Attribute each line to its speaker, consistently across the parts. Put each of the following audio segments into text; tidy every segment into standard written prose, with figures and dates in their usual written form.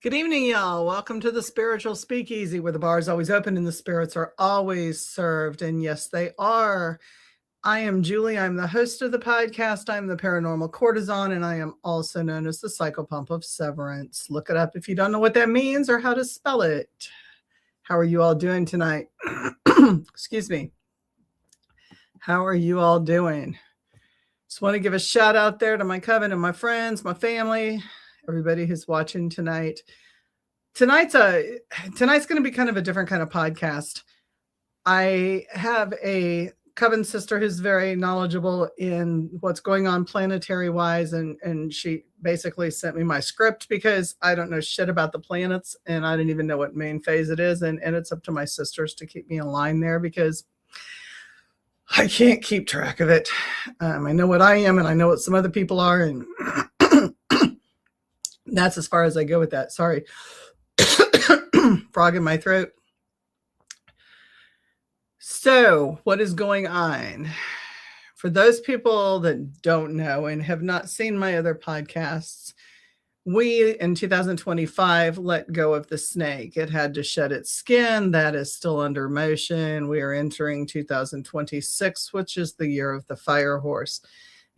Speaker 1: Good evening, y'all. Welcome to the Spiritual Speakeasy, where the bar is always open and the spirits are always served. And yes, they are. I am Julie. I'm the host of the podcast. I'm the paranormal courtesan, and I am also known as the psychopump of severance. Look it up if you don't know what that means or how to spell it. How are you all doing tonight? Excuse me. How are you all doing? Just want to give a shout out there to my coven and my friends, my family, everybody who's watching tonight. Tonight's going to be kind of a different kind of podcast. I have a coven sister who's very knowledgeable in what's going on planetary wise, and she basically sent me my script because I don't know shit about the planets, and I didn't even know what main phase it is, and it's up to my sisters to keep me in line there because I can't keep track of it. I know what I am, and I know what some other people are, and that's as far as I go with that. Sorry. Frog in my throat. So, what is going on? For those people that don't know and have not seen my other podcasts, we in 2025 let go of the snake. It had to shed its skin. That is still under motion. We are entering 2026, which is the year of the fire horse.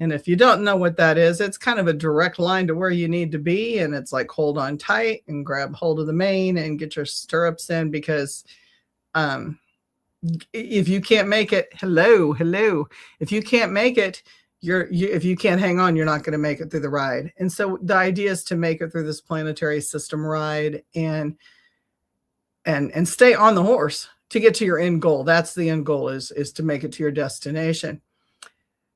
Speaker 1: And if you don't know what that is, it's kind of a direct line to where you need to be. And it's like, hold on tight and grab hold of the mane and get your stirrups in, because if you can't make it, hello. If you can't make it, if you can't hang on, you're not going to make it through the ride. And so the idea is to make it through this planetary system ride and stay on the horse to get to your end goal. That's the end goal, is to make it to your destination.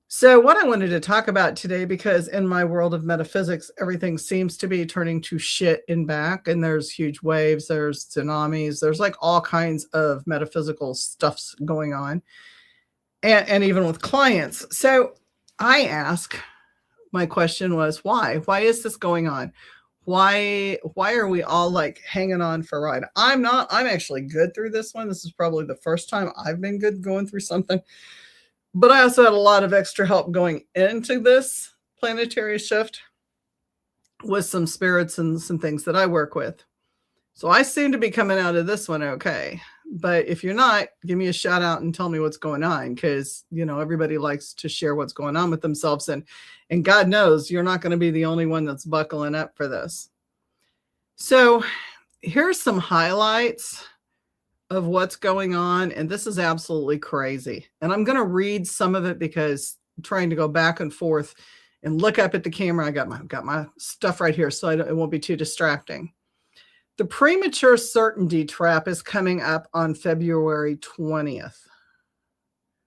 Speaker 1: So what I wanted to talk about today, because in my world of metaphysics, everything seems to be turning to shit and back, and there's huge waves, there's tsunamis, there's like all kinds of metaphysical stuffs going on, and even with clients. So my question was, why is this going on? Why are we all like hanging on for a ride? I'm actually good through this one. This is probably the first time I've been good going through something. But I also had a lot of extra help going into this planetary shift with some spirits and some things that I work with. So I seem to be coming out of this one okay. But if you're not, give me a shout out and tell me what's going on, because, everybody likes to share what's going on with themselves. And God knows you're not going to be the only one that's buckling up for this. So here's some highlights of what's going on, and this is absolutely crazy. And I'm going to read some of it because I'm trying to go back and forth and look up at the camera. I got my stuff right here, so it won't be too distracting. The premature certainty trap is coming up on February 20th.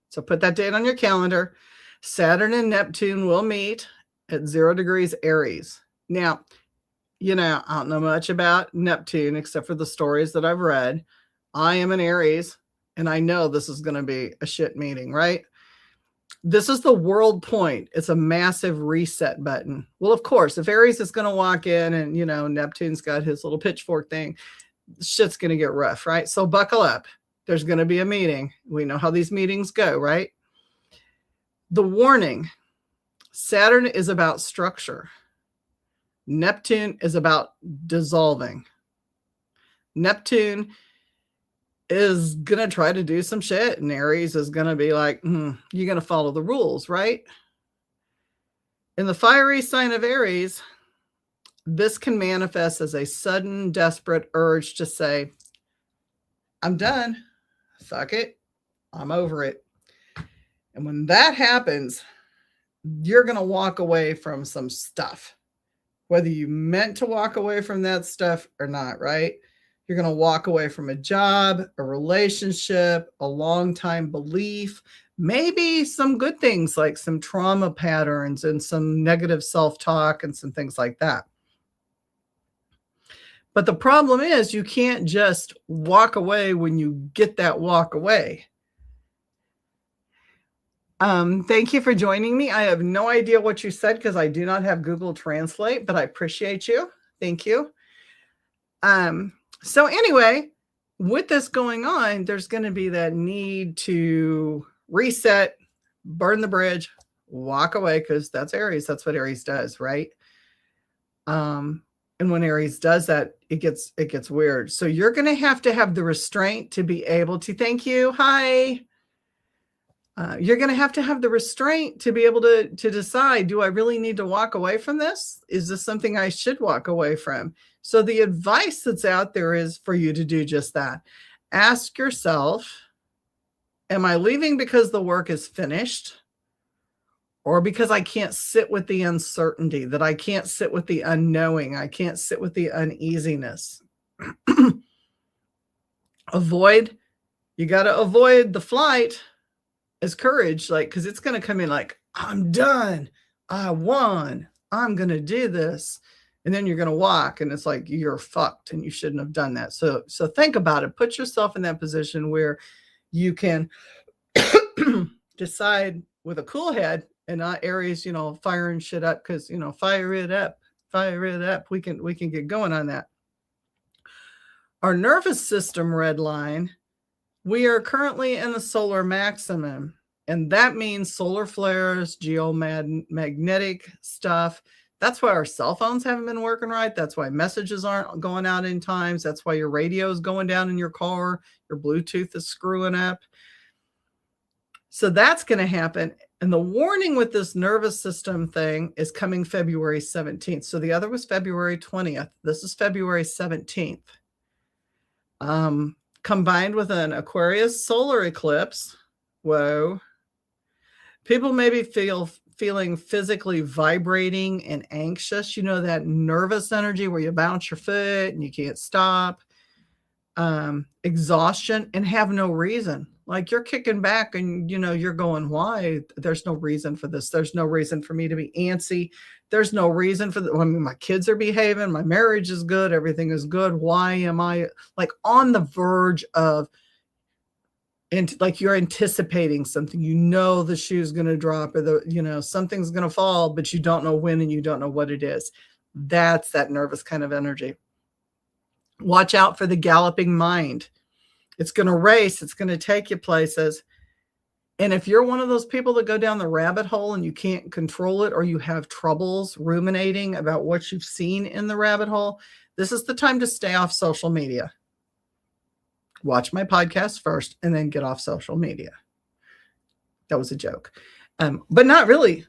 Speaker 1: So put that date on your calendar. Saturn and Neptune will meet at 0 degrees Aries. Now, I don't know much about Neptune except for the stories that I've read. I am an Aries, and I know this is going to be a shit meeting, right? This is the world point. It's a massive reset button. Well, of course, if Aries is going to walk in and, Neptune's got his little pitchfork thing, shit's going to get rough, right? So buckle up. There's going to be a meeting. We know how these meetings go, right? The warning: Saturn is about structure. Neptune is about dissolving. Neptune is going to try to do some shit, and Aries is going to be like, you're going to follow the rules, right? In the fiery sign of Aries, this can manifest as a sudden, desperate urge to say, I'm done. Fuck it. I'm over it. And when that happens, you're going to walk away from some stuff, whether you meant to walk away from that stuff or not, right? You're going to walk away from a job, a relationship, a long-time belief, maybe some good things like some trauma patterns and some negative self-talk and some things like that. But the problem is you can't just walk away when you get that walk away. Thank you for joining me. I have no idea what you said because I do not have Google Translate, but I appreciate you. Thank you. So anyway, with this going on, there's going to be that need to reset, burn the bridge, walk away, because that's Aries. That's what Aries does, right? And when Aries does that, it gets weird. So you're going to have the restraint to be able to, thank you. Hi. You're going to have the restraint to be able to decide, do I really need to walk away from this? Is this something I should walk away from? So the advice that's out there is for you to do just that. Ask yourself, am I leaving because the work is finished? Or because I can't sit with the uncertainty, that I can't sit with the unknowing, I can't sit with the uneasiness. You got to avoid the flight as courage, like, because it's going to come in like, I'm done, I won, I'm going to do this. And then you're going to walk and it's like, you're fucked and you shouldn't have done that. So think about it. Put yourself in that position where you can decide with a cool head, and not Aries, firing shit up, because, fire it up. We can get going on that. Our nervous system red line, we are currently in the solar maximum, and that means solar flares, geomagnetic stuff. That's why our cell phones haven't been working right. That's why messages aren't going out in times. That's why your radio is going down in your car. Your Bluetooth is screwing up. So that's going to happen. And the warning with this nervous system thing is coming February 17th. So the other was February 20th. This is February 17th. Combined with an Aquarius solar eclipse. Whoa. People may be feeling physically vibrating and anxious. That nervous energy where you bounce your foot and you can't stop. Exhaustion and have no reason. Like, you're kicking back and, you're going, why? There's no reason for this. There's no reason for me to be antsy. There's no reason for my kids are behaving. My marriage is good. Everything is good. Why am I like on the verge of, like, you're anticipating something, the shoe's going to drop, or something's going to fall, but you don't know when and you don't know what it is. That's that nervous kind of energy. Watch out for the galloping mind. It's going to race. It's going to take you places. And if you're one of those people that go down the rabbit hole and you can't control it, or you have troubles ruminating about what you've seen in the rabbit hole, this is the time to stay off social media. Watch my podcast first and then get off social media. That was a joke. But not really.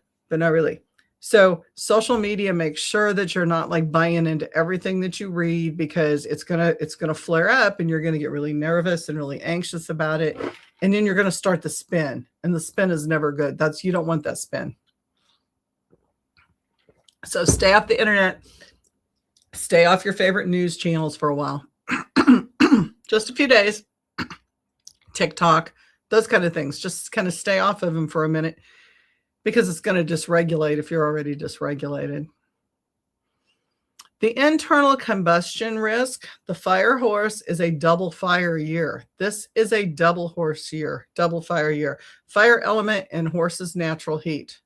Speaker 1: So social media, make sure that you're not like buying into everything that you read, because it's gonna flare up and you're gonna get really nervous and really anxious about it, and then you're gonna start the spin, and the spin is never good. You don't want that spin. So stay off the internet, stay off your favorite news channels for a while, just a few days. TikTok, those kind of things, just kind of stay off of them for a minute, because it's going to dysregulate if you're already dysregulated. The internal combustion risk, the fire horse, is a double fire year. This is a double horse year, double fire year. Fire element and horse's natural heat.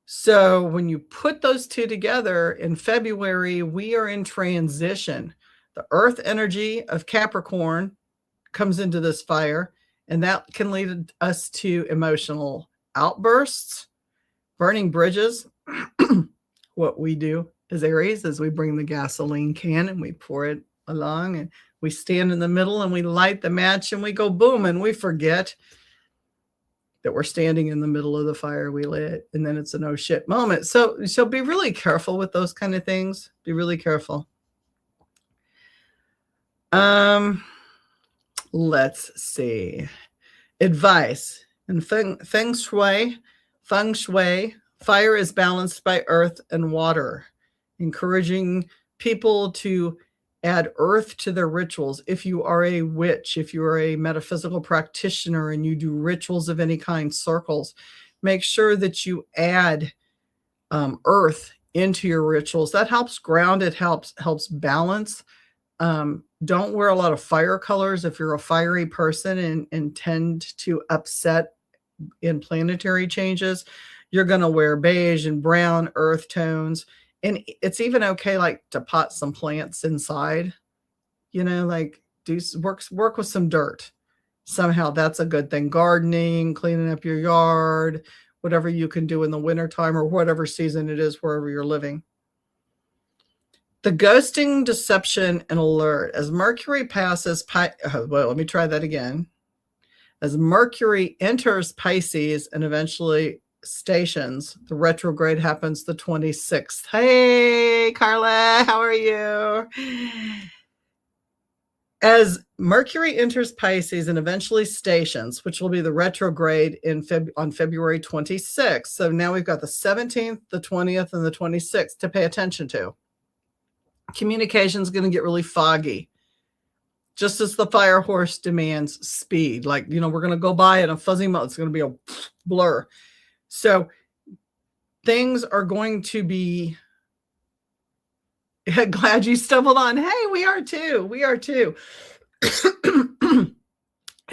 Speaker 1: So when you put those two together in February, we are in transition. The earth energy of Capricorn comes into this fire, and that can lead us to emotional outbursts, burning bridges. What we do as Aries is we bring the gasoline can and we pour it along, and we stand in the middle and we light the match and we go boom, and we forget that we're standing in the middle of the fire we lit, and then it's an oh shit moment. So be really careful with those kind of things. Be really careful. Let's see. Advice. In feng shui, fire is balanced by earth and water, encouraging people to add earth to their rituals. If you are a witch, if you are a metaphysical practitioner and you do rituals of any kind, circles, make sure that you add earth into your rituals. That helps ground. It helps balance. Don't wear a lot of fire colors if you're a fiery person and tend to upset in planetary changes. You're going to wear beige and brown earth tones. And it's even okay, like, to pot some plants inside, like work with some dirt. Somehow that's a good thing. Gardening, cleaning up your yard, whatever you can do in the wintertime or whatever season it is, wherever you're living. The ghosting, deception, and alert. As Mercury passes, well, let me try that again. As Mercury enters Pisces and eventually stations, the retrograde happens the 26th. Hey, Carla, how are you? As Mercury enters Pisces and eventually stations, which will be the retrograde on February 26th. So now we've got the 17th, the 20th, and the 26th to pay attention to. Communication is going to get really foggy. Just as the fire horse demands speed, like, we're going to go by in a fuzzy mode. It's going to be a blur. So things are going to be, glad you stumbled on. Hey, we are too. We are too. It's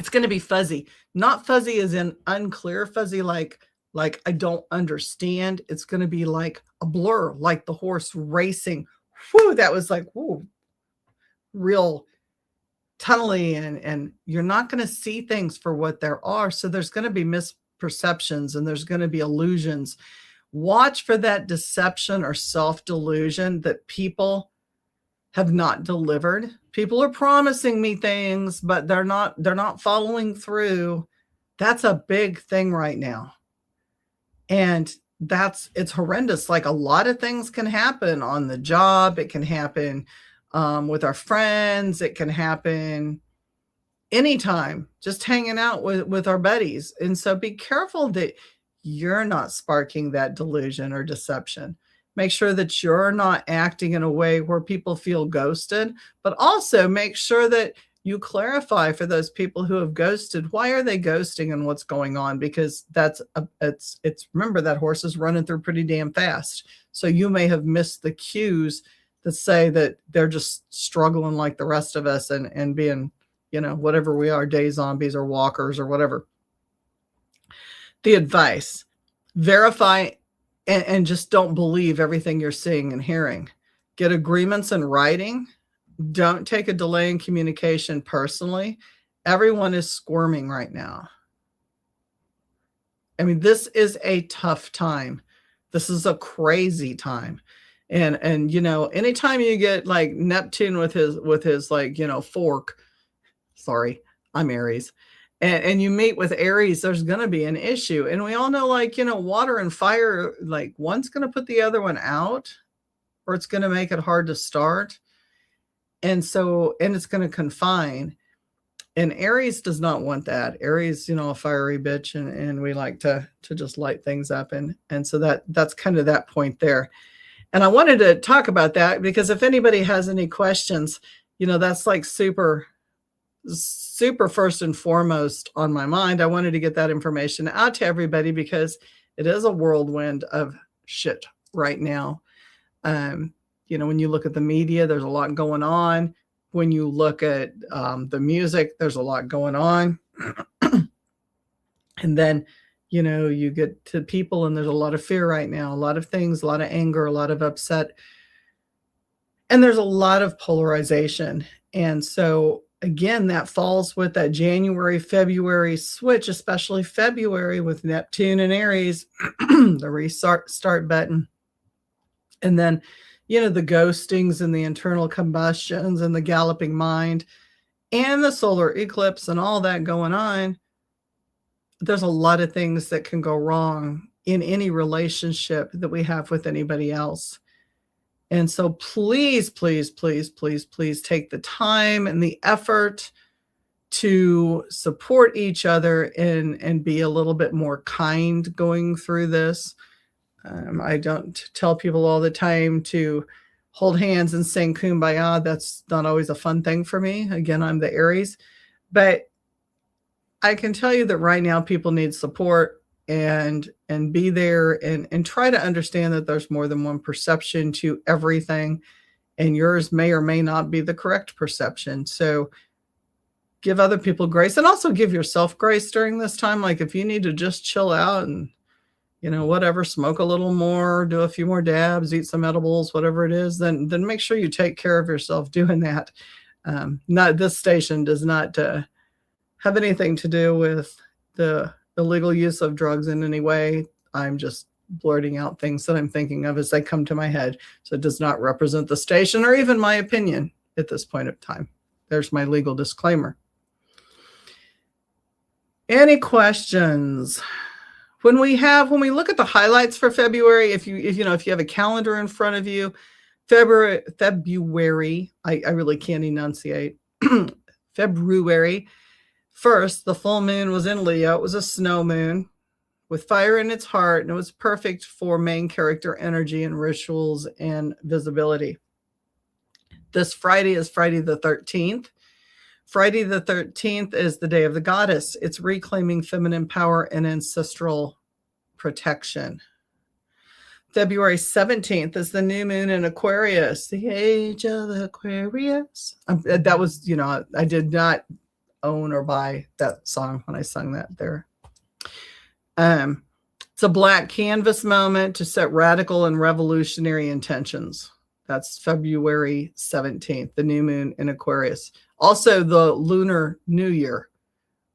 Speaker 1: going to be fuzzy, not fuzzy as in unclear, fuzzy like I don't understand. It's going to be like a blur, like the horse racing. Whew, that was like, whoo, real tunnely, and you're not going to see things for what there are. So there's going to be misperceptions and there's going to be illusions. Watch for that deception or self-delusion that people have not delivered. People are promising me things, but they're not following through. That's a big thing right now. And it's horrendous. Like, a lot of things can happen on the job. It can happen with our friends. It can happen anytime, just hanging out with our buddies. And so be careful that you're not sparking that delusion or deception. Make sure that you're not acting in a way where people feel ghosted, but also make sure that you clarify for those people who have ghosted, why are they ghosting and what's going on? Because remember, that horse is running through pretty damn fast. So you may have missed the cues that say that they're just struggling like the rest of us and being, whatever we are, day zombies or walkers or whatever. The advice: verify and just don't believe everything you're seeing and hearing. Get agreements in writing. Don't take a delay in communication personally. Everyone is squirming right now. I mean, this is a tough time. This is a crazy time. And anytime you get like Neptune with his like, fork, sorry, I'm Aries. And you meet with Aries, there's going to be an issue. And we all know, like, water and fire, like, one's going to put the other one out, or it's going to make it hard to start. And it's going to confine. And Aries does not want that. Aries, a fiery bitch, and we like to just light things up. And so that's kind of that point there. And I wanted to talk about that because if anybody has any questions, that's like super first and foremost on my mind. I wanted to get that information out to everybody because it is a whirlwind of shit right now. When you look at the media, there's a lot going on. When you look at the music, there's a lot going on. And then, you get to people and there's a lot of fear right now, a lot of things, a lot of anger, a lot of upset. And there's a lot of polarization. And so, again, that falls with that January, February switch, especially February with Neptune and Aries, the restart button. And then, the ghostings and the internal combustions and the galloping mind and the solar eclipse and all that going on. There's a lot of things that can go wrong in any relationship that we have with anybody else. And so please, please, please, please, please take the time and the effort to support each other and be a little bit more kind going through this. I don't tell people all the time to hold hands and sing Kumbaya. That's not always a fun thing for me. Again, I'm the Aries. But I can tell you that right now people need support and be there and try to understand that there's more than one perception to everything, and yours may or may not be the correct perception. So give other people grace and also give yourself grace during this time. Like, if you need to just chill out and, whatever, smoke a little more, do a few more dabs, eat some edibles, whatever it is, then make sure you take care of yourself doing that. This station does not have anything to do with the illegal use of drugs in any way. I'm just blurting out things that I'm thinking of as they come to my head. So it does not represent the station or even my opinion at this point of time. There's my legal disclaimer. Any questions? When we look at the highlights for February, if you have a calendar in front of you, February, I really can't enunciate. February 1st, the full moon was in Leo. It was a snow moon with fire in its heart, and it was perfect for main character energy and rituals and visibility. This Friday is Friday the 13th. Friday the 13th is the day of the goddess. It's reclaiming feminine power and ancestral protection. February 17th is the new moon in Aquarius, the age of Aquarius. That was, I did not own or buy that song when I sung that there. It's a black canvas moment to set radical and revolutionary intentions. That's February 17th, the new moon in Aquarius. Also, the Lunar New Year,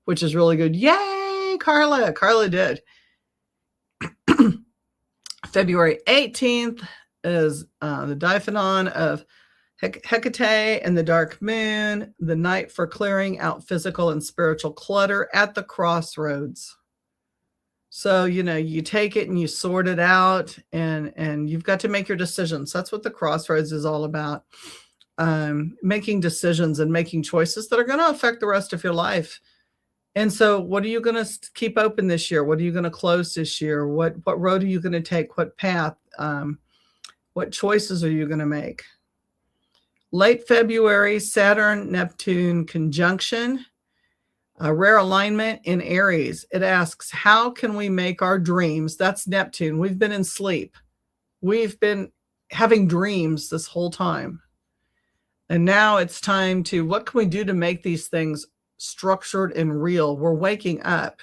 Speaker 1: which is really good. Yay, Carla! Carla did. February 18th is the Diphanon of Hecate and the dark moon, the night for clearing out physical and spiritual clutter at the crossroads. So, you take it and you sort it out, and you've got to make your decisions. That's what the crossroads is all about. Making decisions and making choices that are going to affect the rest of your life. And so what are you going to keep open this year? What are you going to close this year? What road are you going to take? What path? What choices are you going to make? Late February, Saturn, Neptune conjunction, a rare alignment in Aries. It asks, how can we make our dreams? That's Neptune. We've been in sleep. We've been having dreams this whole time. And now it's time to, what can we do to make these things structured and real? We're waking up.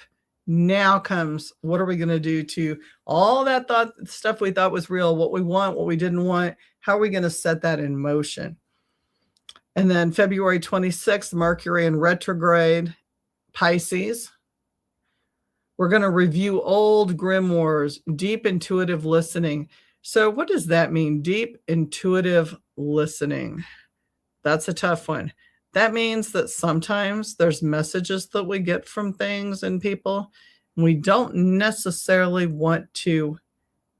Speaker 1: Now comes, what are we going to do to all that stuff we thought was real, what we want, what we didn't want? How are we going to set that in motion? And then February 26th, Mercury in retrograde, Pisces. We're going to review old grimoires, deep intuitive listening. So what does that mean? Deep intuitive listening. That's a tough one. That means that sometimes there's messages that we get from things and people, and we don't necessarily want to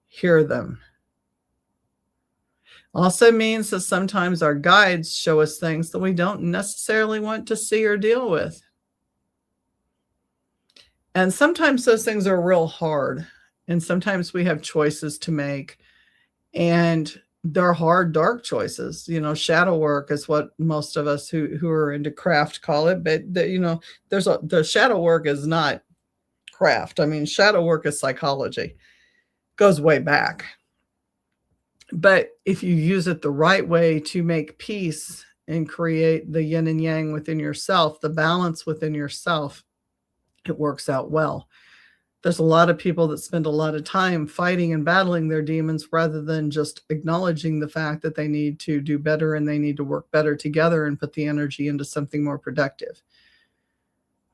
Speaker 1: hear them. Also means that sometimes our guides show us things that we don't necessarily want to see or deal with. And sometimes those things are real hard, and sometimes we have choices to make, and they're hard, dark choices. Shadow work is what most of us who are into craft call it. But the shadow work is not craft. I mean, shadow work is psychology. Goes way back. But if you use it the right way to make peace and create the yin and yang within yourself, the balance within yourself, it works out well. There's a lot of people that spend a lot of time fighting and battling their demons rather than just acknowledging the fact that they need to do better and they need to work better together and put the energy into something more productive.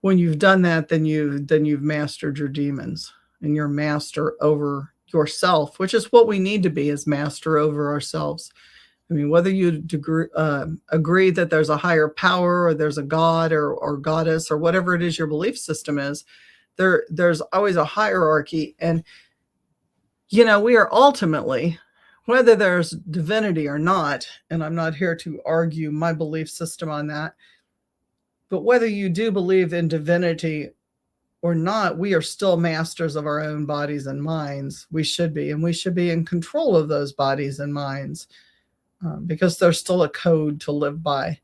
Speaker 1: When you've done that, then you've mastered your demons, and you're master over yourself, which is what we need to be, is master over ourselves. I mean, whether you agree that there's a higher power or there's a god or goddess or whatever it is your belief system is, there's always a hierarchy. And, we are ultimately, whether there's divinity or not, and I'm not here to argue my belief system on that, but whether you do believe in divinity or not, we are still masters of our own bodies and minds. We should be, and we should be in control of those bodies and minds, because there's still a code to live by.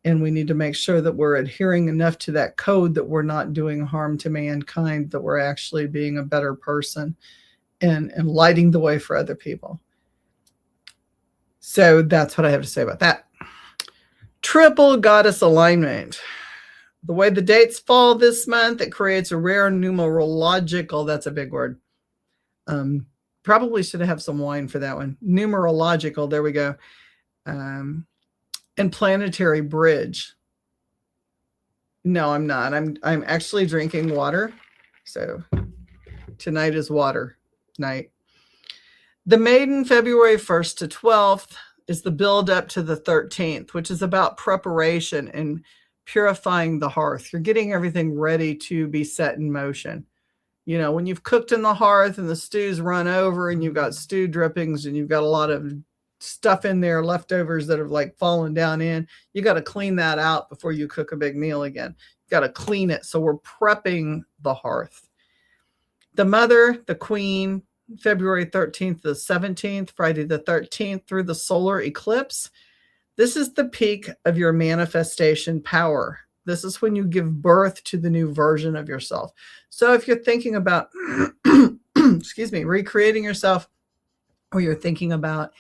Speaker 1: And we need to make sure that we're adhering enough to that code that we're not doing harm to mankind, that we're actually being a better person and lighting the way for other people. So that's what I have to say about that. Triple goddess alignment. The way the dates fall this month, it creates a rare numerological, that's a big word. Probably should have some wine for that one. Numerological, there we go. And planetary bridge. No, I'm not. I'm actually drinking water. So tonight is water night. The maiden, February 1st to 12th, is the build up to the 13th, which is about preparation and purifying the hearth. You're getting everything ready to be set in motion. You know, when you've cooked in the hearth and the stew's run over and you've got stew drippings and you've got a lot of stuff in there, leftovers that have like fallen down in, you got to clean that out before you cook a big meal again. You got to clean it. So we're prepping the hearth. The mother, the queen, February 13th to the 17th, Friday the 13th through the solar eclipse. This is the peak of your manifestation power. This is when you give birth to the new version of yourself. So if you're thinking about, excuse me, recreating yourself, or you're thinking about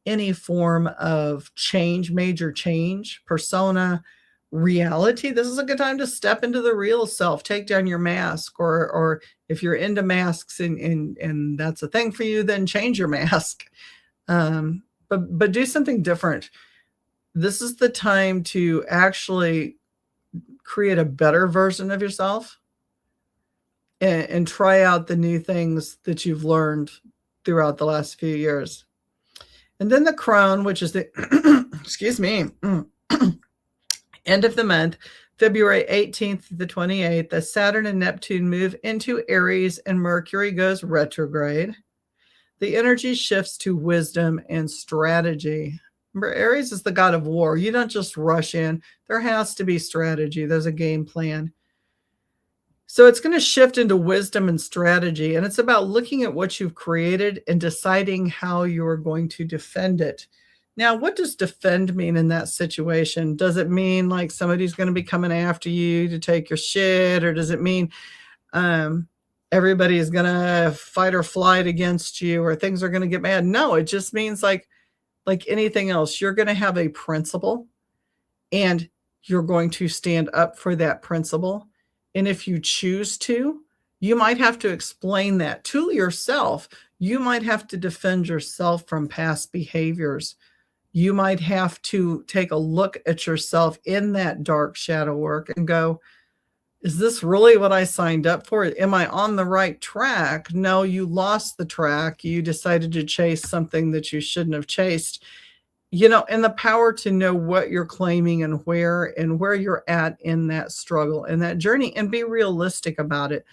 Speaker 1: any form of change, major change, persona, reality, this is a good time to step into the real self. Take down your mask, or if you're into masks and that's a thing for you, then change your mask. But do something different. This is the time to actually create a better version of yourself and try out the new things that you've learned throughout the last few years. And then the crone, which is the, excuse me, end of the month, February 18th to the 28th, as Saturn and Neptune move into Aries and Mercury goes retrograde. The energy shifts to wisdom and strategy. Remember, Aries is the god of war. You don't just rush in. There has to be strategy. There's a game plan. So it's going to shift into wisdom and strategy. And it's about looking at what you've created and deciding how you're going to defend it. Now, what does defend mean in that situation? Does it mean like somebody's going to be coming after you to take your shit? Or does it mean everybody is going to fight or flight against you, or things are going to get mad? No, it just means like anything else, you're going to have a principle and you're going to stand up for that principle. And if you choose to, you might have to explain that to yourself. You might have to defend yourself from past behaviors. You might have to take a look at yourself in that dark shadow work and go, is this really what I signed up for? Am I on the right track? No, you lost the track. You decided to chase something that you shouldn't have chased. You know, and the power to know what you're claiming and where you're at in that struggle and that journey, and be realistic about it.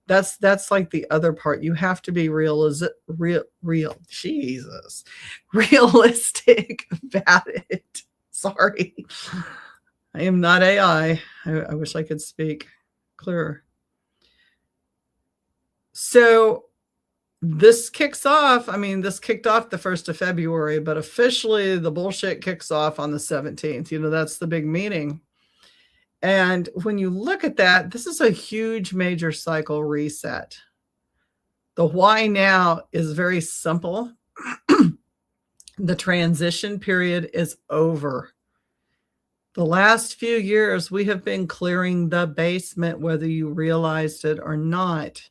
Speaker 1: That's like the other part. You have to be realistic about it. Sorry. I am not AI. I wish I could speak clearer. So this kicks off. This kicked off the 1st of February, but officially the bullshit kicks off on the 17th. You know, that's the big meeting. And when you look at that, this is a huge major cycle reset. The why now is very simple. The transition period is over. The last few years, we have been clearing the basement, whether you realized it or not.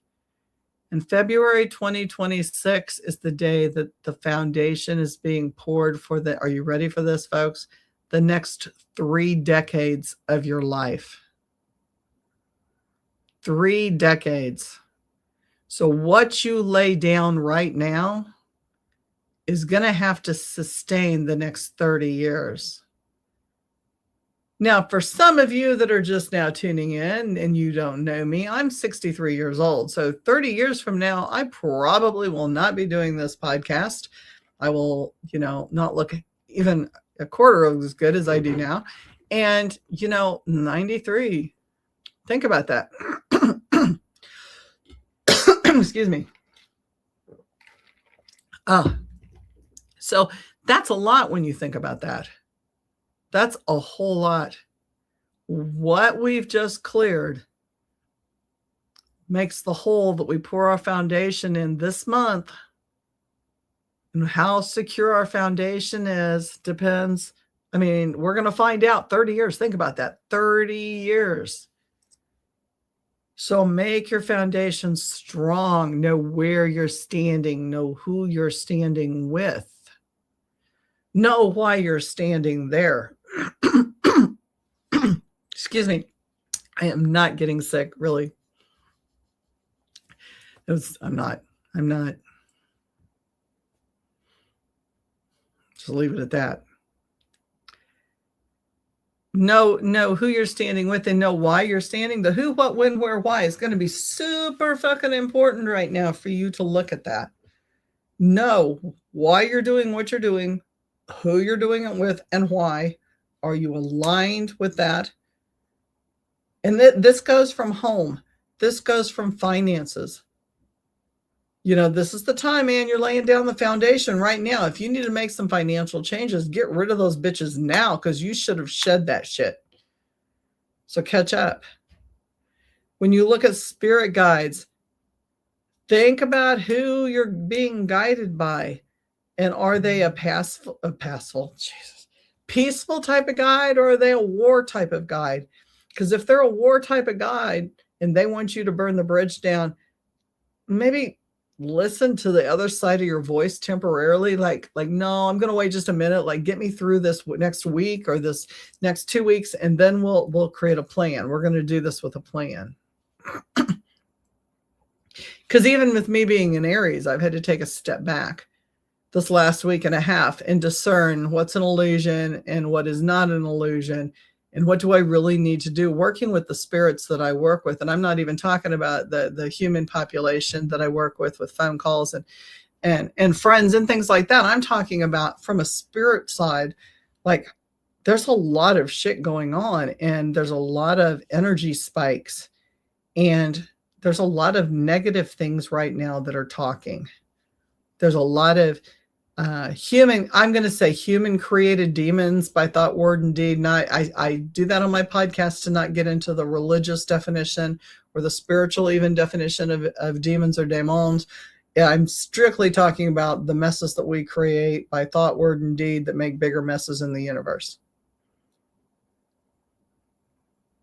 Speaker 1: And February 2026 is the day that the foundation is being poured for the, are you ready for this, folks? The next 3 decades of your life. 3 decades. So what you lay down right now is going to have to sustain the next 30 years. Now, for some of you that are just now tuning in and you don't know me, I'm 63 years old. So 30 years from now, I probably will not be doing this podcast. I will, not look even a quarter of as good as I do now. And, 93, think about that. Excuse me. So that's a lot when you think about that. That's a whole lot. What we've just cleared makes the hole that we pour our foundation in this month. And how secure our foundation is depends. We're going to find out 30 years. Think about that. 30 years. So make your foundation strong. Know where you're standing. Know who you're standing with. Know why you're standing there. Excuse me. I am not getting sick, really. I'm not. Just leave it at that. Know who you're standing with and know why you're standing. The who, what, when, where, why is going to be super fucking important right now for you to look at that. Know why you're doing what you're doing, who you're doing it with, and why. Are you aligned with that? And this goes from home. This goes from finances. You know, this is the time, man. You're laying down the foundation right now. If you need to make some financial changes, get rid of those bitches now because you should have shed that shit. So catch up. When you look at spirit guides, think about who you're being guided by. And are they a peaceful type of guide, or are they a war type of guide? Because if they're a war type of guide and they want you to burn the bridge down, maybe listen to the other side of your voice temporarily. Like, no, I'm going to wait just a minute. Like, get me through this next week or this next 2 weeks, and then we'll create a plan. We're going to do this with a plan. Because even with me being in Aries, I've had to take a step back this last week and a half and discern what's an illusion and what is not an illusion. And what do I really need to do working with the spirits that I work with? And I'm not even talking about the human population that I work with phone calls and friends and things like that. I'm talking about from a spirit side, like there's a lot of shit going on and there's a lot of energy spikes and there's a lot of negative things right now that are talking. There's a lot of human created demons by thought, word, and deed. And I do that on my podcast to not get into the religious definition or the spiritual even definition of demons or demons. Yeah, I'm strictly talking about the messes that we create by thought, word, and deed that make bigger messes in the universe.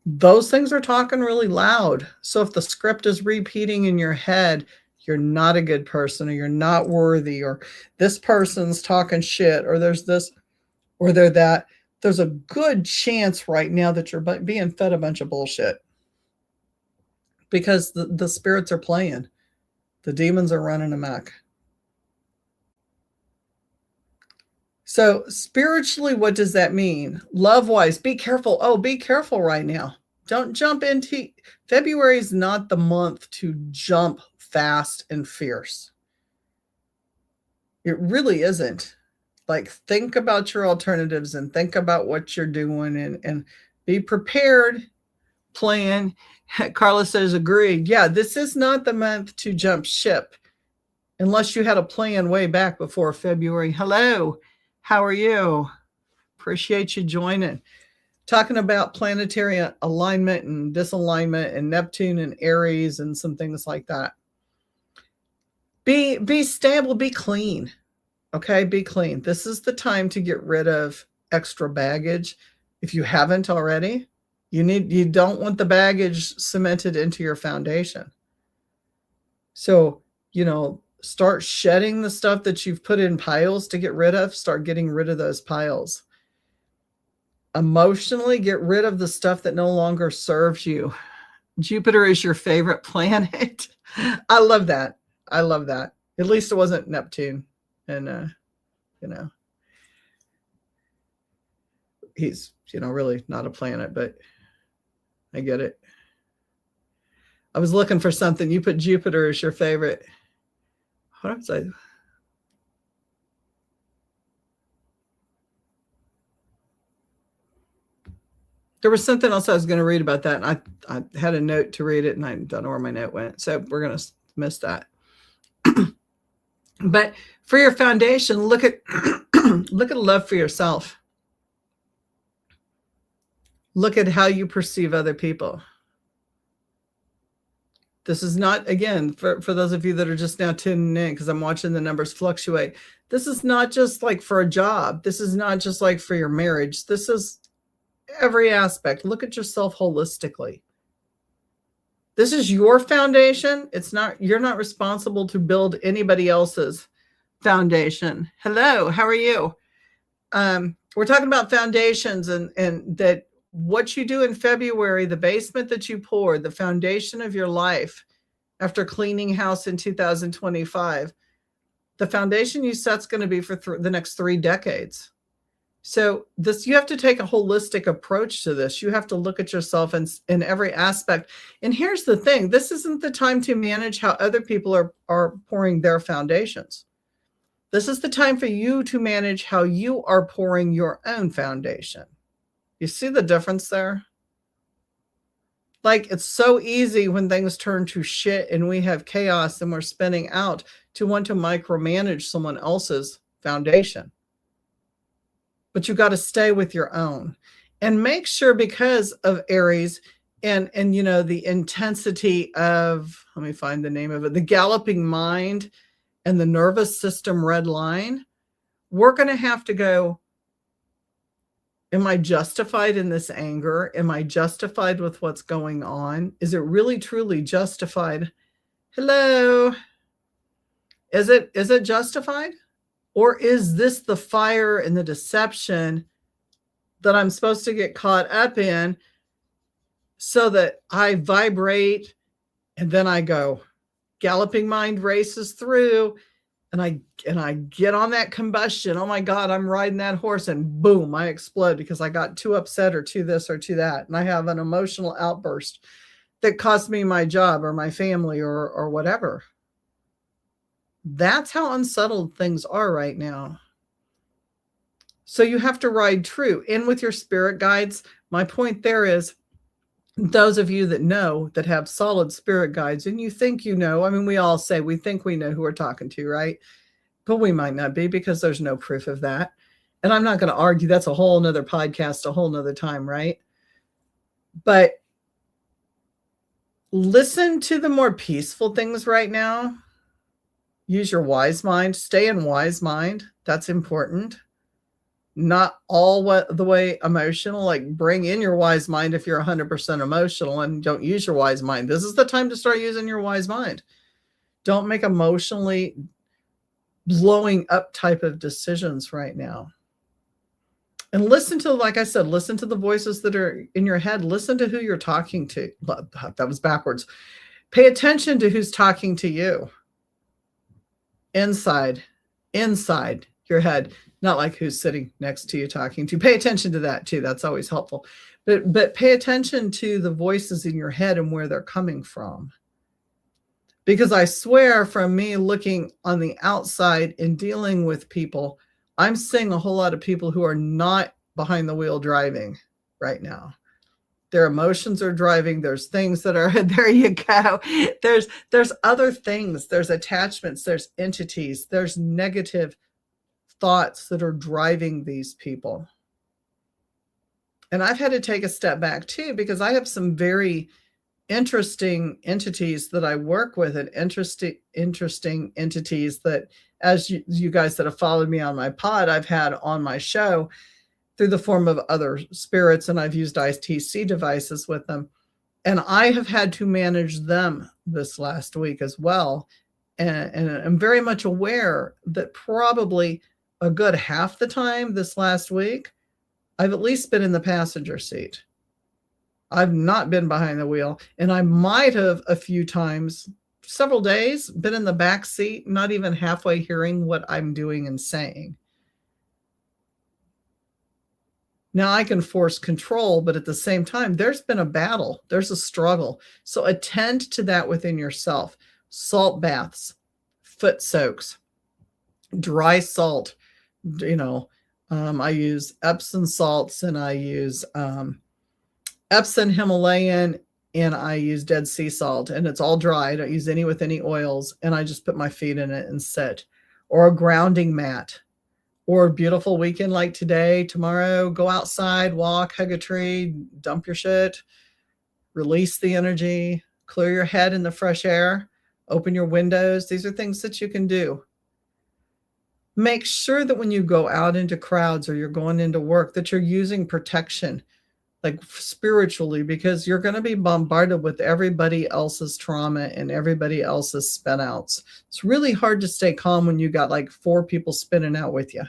Speaker 1: Those things are talking really loud. So if the script is repeating in your head, you're not a good person, or you're not worthy, or this person's talking shit, or there's this, or they're that, there's a good chance right now that you're being fed a bunch of bullshit because the spirits are playing. The demons are running amok. So spiritually, what does that mean? Love-wise, be careful. Oh, be careful right now. Don't jump into, February is not the month to jump fast and fierce. It really isn't. Like, think about your alternatives and think about what you're doing and be prepared, plan. Carla says, agreed. Yeah, this is not the month to jump ship unless you had a plan way back before February. Hello, how are you? Appreciate you joining. Talking about planetary alignment and disalignment and Neptune and Aries and some things like that. Be stable, be clean. Okay, be clean. This is the time to get rid of extra baggage. If you haven't already, you don't want the baggage cemented into your foundation. So, start shedding the stuff that you've put in piles to get rid of. Start getting rid of those piles. Emotionally, get rid of the stuff that no longer serves you. Jupiter is your favorite planet. I love that. I love that. At least it wasn't Neptune. And, he's, really not a planet, but I get it. I was looking for something. You put Jupiter as your favorite. What was I? There was something else I was going to read about that. And I had a note to read it and I don't know where my note went. So we're going to miss that. But for your foundation, look at love for yourself. Look at how you perceive other people. This is not, again, for those of you that are just now tuning in, because I'm watching the numbers fluctuate. This is not just like for a job. This is not just like for your marriage. This is every aspect. Look at yourself holistically. This is your foundation. You're not responsible to build anybody else's foundation. Hello, how are you? We're talking about foundations and that what you do in February, the basement that you poured, the foundation of your life after cleaning house in 2025, The foundation you set's going to be for the next 3 decades. So this, you have to take a holistic approach to this. You have to look at yourself in every aspect. And here's the thing, this isn't the time to manage how other people are pouring their foundations. This is the time for you to manage how you are pouring your own foundation. You see the difference there? Like, it's so easy when things turn to shit and we have chaos and we're spinning out to want to micromanage someone else's foundation. But you got to stay with your own and make sure, because of Aries and you know, the intensity of, let me find the name of it, the galloping mind and the nervous system red line, we're going to have to go, am I justified in this anger? Am I justified with what's going on? Is it really truly justified? Hello? Is it justified? Or is this the fire and the deception that I'm supposed to get caught up in so that I vibrate and then I go? Galloping mind races through and I get on that combustion. Oh my God, I'm riding that horse and boom, I explode because I got too upset or too this or too that. And I have an emotional outburst that cost me my job or my family or whatever. That's how unsettled things are right now. So you have to ride true. In with your spirit guides. My point there is, those of you that know, that have solid spirit guides, and you think you know, I mean, we all say we think we know who we're talking to, right? But we might not be, because there's no proof of that. And I'm not going to argue. That's a whole nother podcast, a whole nother time, right? But listen to the more peaceful things right now. Use your wise mind. Stay in wise mind. That's important. Not all the way emotional. Like, bring in your wise mind if you're 100% emotional, and don't use your wise mind. This is the time to start using your wise mind. Don't make emotionally blowing up type of decisions right now. And listen to, like I said, listen to the voices that are in your head. Listen to who you're talking to. That was backwards. Pay attention to who's talking to you. Inside your head, not like who's sitting next to you talking to. Pay attention to that too. That's always helpful. But pay attention to the voices in your head and where they're coming from. Because I swear, from me looking on the outside and dealing with people, I'm seeing a whole lot of people who are not behind the wheel driving right now. Their emotions are driving. There's things that are, there you go. There's other things. There's attachments. There's entities. There's negative thoughts that are driving these people. And I've had to take a step back too, because I have some very interesting entities that I work with, and interesting entities that, as you guys that have followed me on my pod, I've had on my show through the form of other spirits, and I've used ITC devices with them. And I have had to manage them this last week as well. And I'm very much aware that probably a good half the time this last week, I've at least been in the passenger seat. I've not been behind the wheel. And I might have a few times, several days, been in the back seat, not even halfway hearing what I'm doing and saying. Now I can force control, but at the same time, there's been a battle. There's a struggle. So attend to that within yourself. Salt baths, foot soaks, dry salt. You know, I use Epsom salts, and I use Epsom Himalayan, and I use Dead Sea salt, and it's all dry. I don't use any with any oils, and I just put my feet in it and sit. Or a grounding mat. Or a beautiful weekend like today, tomorrow, go outside, walk, hug a tree, dump your shit, release the energy, clear your head in the fresh air, open your windows. These are things that you can do. Make sure that when you go out into crowds or you're going into work, that you're using protection, like spiritually, because you're going to be bombarded with everybody else's trauma and everybody else's spin outs. It's really hard to stay calm when you got like 4 people spinning out with you.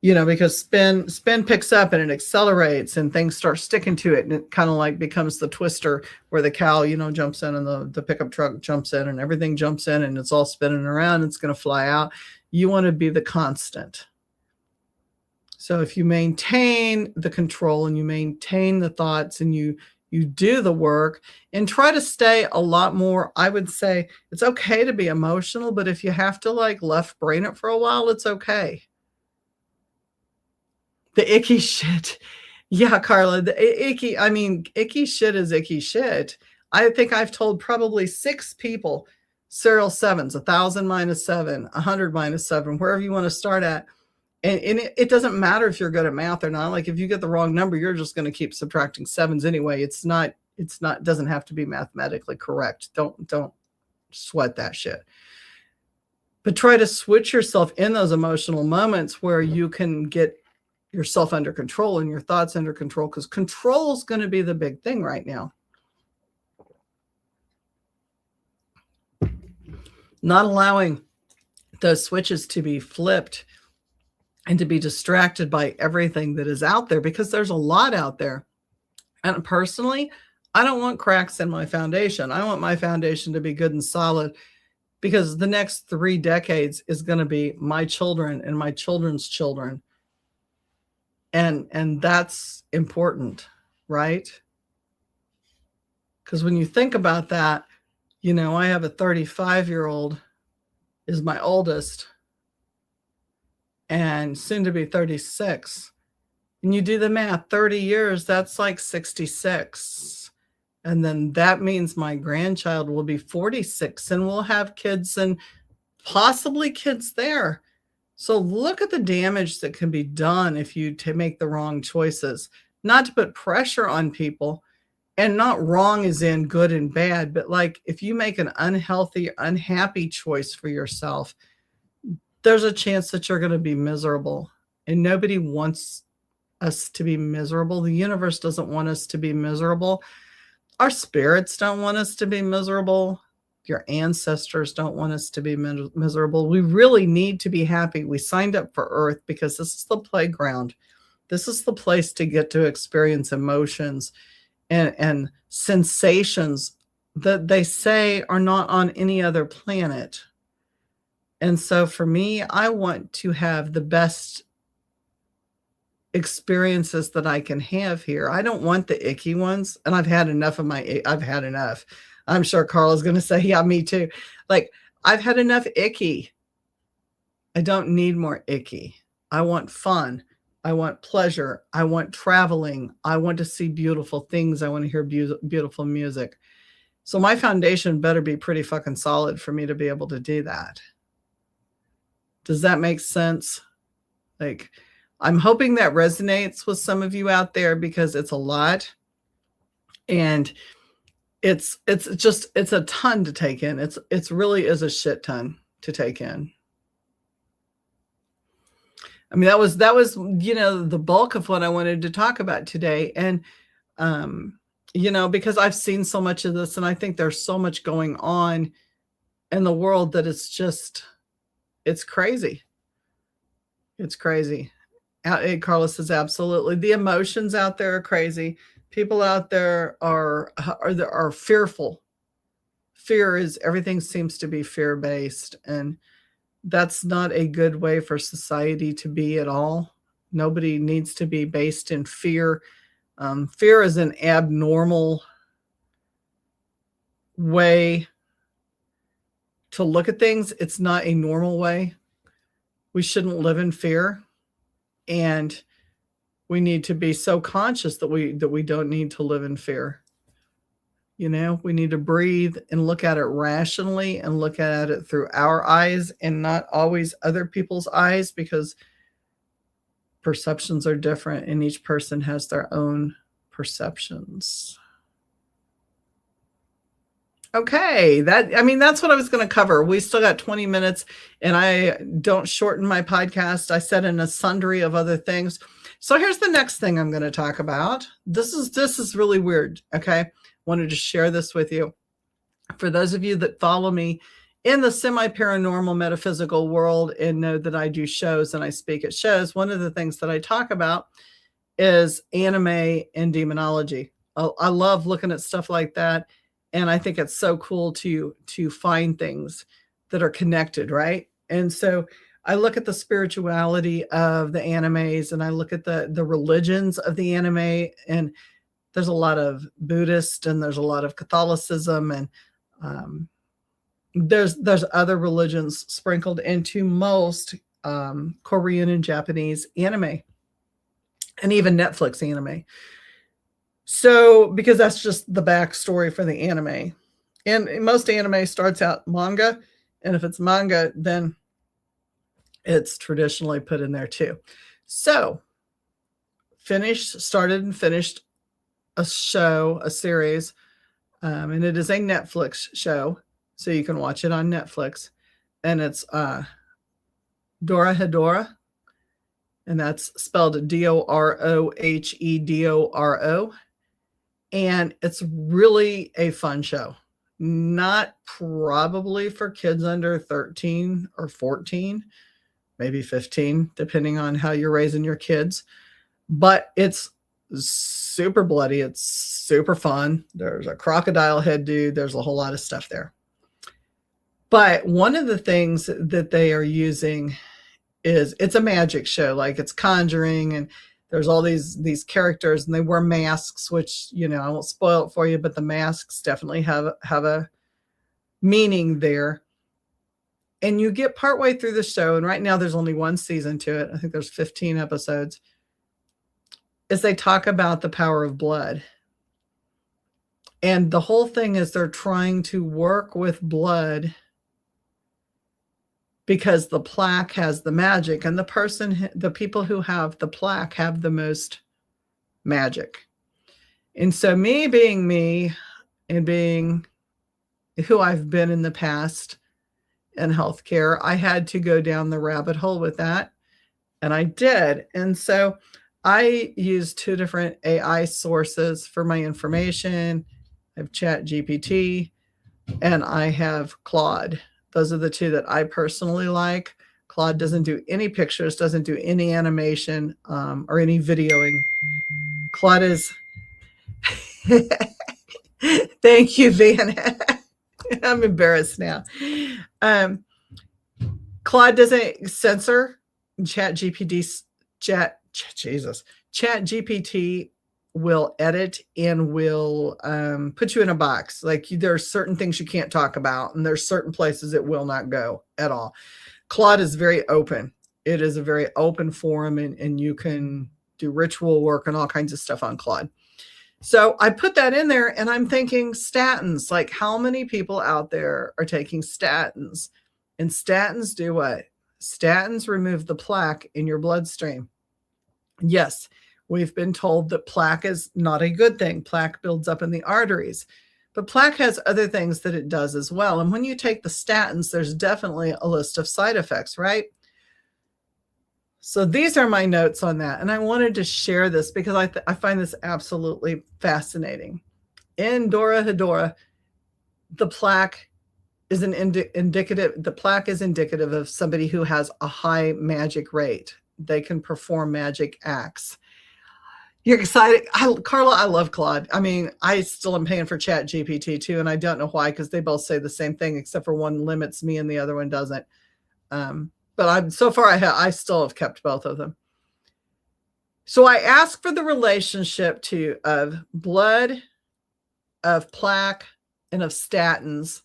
Speaker 1: because spin picks up and it accelerates and things start sticking to it, and it kind of like becomes the twister where the cow, jumps in and the pickup truck jumps in and everything jumps in and it's all spinning around. It's going to fly out. You want to be the constant. So if you maintain the control and you maintain the thoughts and you do the work and try to stay a lot more, I would say it's okay to be emotional, but if you have to like left brain it for a while, it's okay. The icky shit. Yeah, Carla, icky shit is icky shit. I think I've told probably 6 people, serial sevens, 1,000 minus 7, 100 minus 7, wherever you want to start at. And it doesn't matter if you're good at math or not. Like if you get the wrong number, you're just going to keep subtracting 7s anyway. Doesn't have to be mathematically correct. Don't sweat that shit. But try to switch yourself in those emotional moments where you can get yourself under control and your thoughts under control, because control is going to be the big thing right now. Not allowing those switches to be flipped and to be distracted by everything that is out there, because there's a lot out there. And personally, I don't want cracks in my foundation. I want my foundation to be good and solid, because the next 3 decades is going to be my children and my children's children. And that's important, right? Because when you think about that, I have a 35-year-old is my oldest and soon to be 36. And you do the math, 30 years, that's like 66. And then that means my grandchild will be 46 and we'll have kids and possibly kids there. So look at the damage that can be done if you make the wrong choices. Not to put pressure on people, and not wrong as in good and bad, but like if you make an unhealthy, unhappy choice for yourself, there's a chance that you're going to be miserable. And nobody wants us to be miserable. The universe doesn't want us to be miserable. Our spirits don't want us to be miserable. Your ancestors don't want us to be miserable. We really need to be happy. We signed up for Earth because this is the playground. This is the place to get to experience emotions and sensations that they say are not on any other planet. And so for me, I want to have the best experiences that I can have here. I don't want the icky ones. And I've had enough. I'm sure Carla's going to say, yeah, me too. Like, I've had enough icky. I don't need more icky. I want fun. I want pleasure. I want traveling. I want to see beautiful things. I want to hear beautiful music. So my foundation better be pretty fucking solid for me to be able to do that. Does that make sense? Like, I'm hoping that resonates with some of you out there, because it's a lot. And it's a ton to take in. It's really is a shit ton to take in. I mean, that was, the bulk of what I wanted to talk about today. And, because I've seen so much of this, and I think there's so much going on in the world that it's crazy. It's crazy. Carlos says, absolutely. The emotions out there are crazy. People out there are fearful. Fear is, everything seems to be fear-based, and that's not a good way for society to be at all. Nobody needs to be based in fear. Fear is an abnormal way to look at things. It's not a normal way. We shouldn't live in fear. And we need to be so conscious that we don't need to live in fear. We need to breathe and look at it rationally and look at it through our eyes and not always other people's eyes, because perceptions are different and each person has their own perceptions. Okay, that's what I was going to cover. We still got 20 minutes, and I don't shorten my podcast. I said an asundery of other things. So here's the next thing I'm going to talk about. This is really weird. Okay, wanted to share this with you. For those of you that follow me in the semi-paranormal metaphysical world and know that I do shows and I speak at shows, one of the things that I talk about is anime and demonology. I love looking at stuff like that, and I think it's so cool to find things that are connected, right? And so I look at the spirituality of the animes, and I look at the religions of the anime, and there's a lot of Buddhist and there's a lot of Catholicism, and there's other religions sprinkled into most Korean and Japanese anime, and even Netflix anime. So, because that's just the backstory for the anime. And most anime starts out manga, and if it's manga, then it's traditionally put in there too. So, started and finished a show, a series, and it is a Netflix show, so you can watch it on Netflix, and it's Dora Hedora, and that's spelled Dorohedoro, and it's really a fun show. Not probably for kids under 13 or 14, maybe 15, depending on how you're raising your kids, but it's super bloody. It's super fun. There's a crocodile head dude. There's a whole lot of stuff there. But one of the things that they are using is it's a magic show, like it's conjuring, and there's all these characters, and they wear masks, which, you know, I won't spoil it for you, but the masks definitely have a meaning there. And you get partway through the show, and right now there's only one season to it. I think there's 15 episodes. As they talk about the power of blood. And the whole thing is they're trying to work with blood because the plaque has the magic, and the people who have the plaque have the most magic. And so me being me and being who I've been in the past in healthcare, I had to go down the rabbit hole with that, and I did. And so I use two different AI sources for my information. I have ChatGPT and I have Claude. Those are the two that I personally like. Claude doesn't do any pictures, doesn't do any animation or any videoing. Claude is... Thank you, Van. I'm embarrassed now. Claude doesn't censor. ChatGPT will edit and will put you in a box. Like, there are certain things you can't talk about, and there's certain places it will not go at all. Claude is very open. It is a very open forum, and you can do ritual work and all kinds of stuff on Claude. So I put that in there, and I'm thinking statins. Like, how many people out there are taking statins? And statins do what? Statins remove the plaque in your bloodstream. Yes, we've been told that plaque is not a good thing. Plaque builds up in the arteries. But plaque has other things that it does as well. And when you take the statins, there's definitely a list of side effects, right? So these are my notes on that. And I wanted to share this because I find this absolutely fascinating. In Dora Hedora, the plaque is indicative of somebody who has a high magic rate. They can perform magic acts. You're excited? Carla, I love Claude. I mean, I still am paying for ChatGPT too, and I don't know why, because they both say the same thing, except for one limits me and the other one doesn't. But so far I still have kept both of them. So I asked for the relationship of blood, of plaque, and of statins,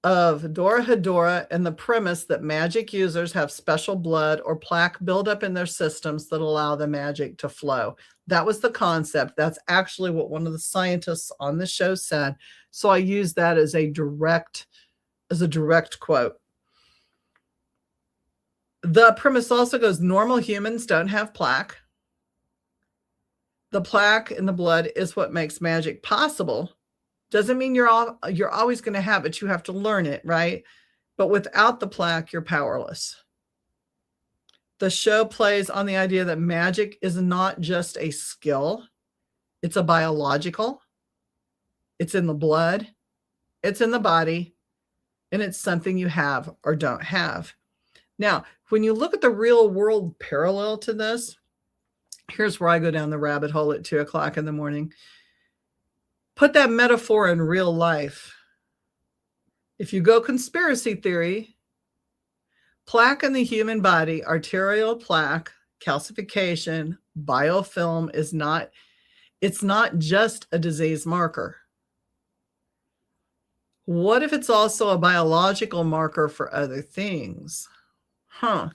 Speaker 1: of Dora Hedora, and the premise that magic users have special blood or plaque buildup in their systems that allow the magic to flow. That was the concept. That's actually what one of the scientists on the show said. So I used that as a direct quote. The premise also goes, normal humans don't have plaque. The plaque in the blood is what makes magic possible. Doesn't mean you're always going to have it. You have to learn it, right? But without the plaque, you're powerless. The show plays on the idea that magic is not just a skill. It's a biological. It's in the blood. It's in the body. and it's something you have or don't have. Now, when you look at the real world parallel to this, here's where I go down the rabbit hole at 2 o'clock in the morning. Put that metaphor in real life. If you go conspiracy theory, plaque in the human body, arterial plaque, calcification, biofilm it's not just a disease marker. What if it's also a biological marker for other things?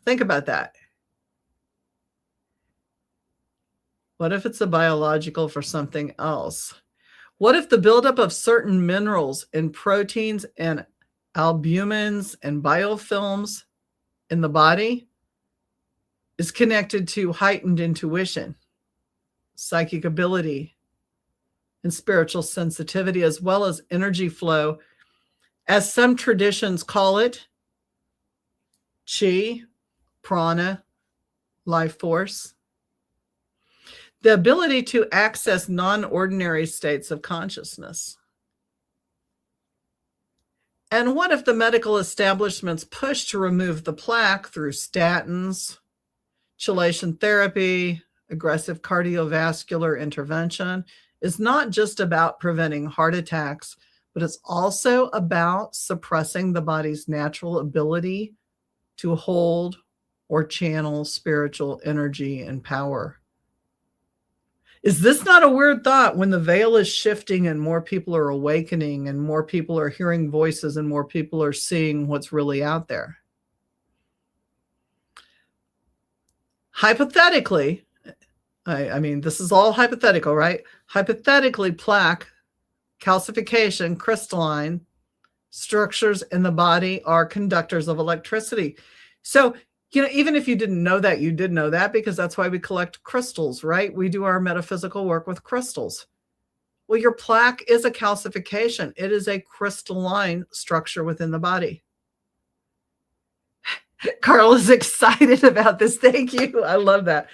Speaker 1: Think about that. What if it's a biological for something else? What if the buildup of certain minerals and proteins and albumins and biofilms in the body is connected to heightened intuition, psychic ability, and spiritual sensitivity, as well as energy flow, as some traditions call it, chi, prana, life force, the ability to access non-ordinary states of consciousness. And what if the medical establishment's push to remove the plaque through statins, chelation therapy, aggressive cardiovascular intervention is not just about preventing heart attacks, but it's also about suppressing the body's natural ability to hold or channel spiritual energy and power? Is this not a weird thought when the veil is shifting and more people are awakening and more people are hearing voices and more people are seeing what's really out there? Hypothetically, I mean, this is all hypothetical, right? Hypothetically, plaque, calcification, crystalline structures in the body are conductors of electricity. So, even if you didn't know that, you did know that, because that's why we collect crystals, right? We do our metaphysical work with crystals. Well, your plaque is a calcification. It is a crystalline structure within the body. Carl is excited about this. Thank you. I love that.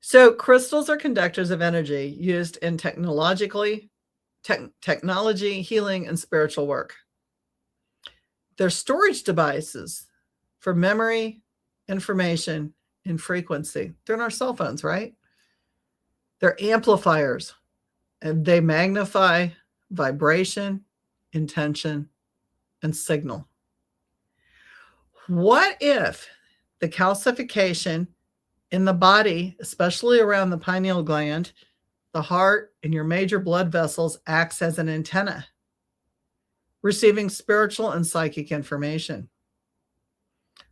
Speaker 1: So crystals are conductors of energy used in technology, healing, and spiritual work. They're storage devices for memory, information, and frequency. They're in our cell phones, right? They're amplifiers, and they magnify vibration, intention, and signal. What if the calcification in the body, especially around the pineal gland, the heart, and your major blood vessels, acts as an antenna, receiving spiritual and psychic information?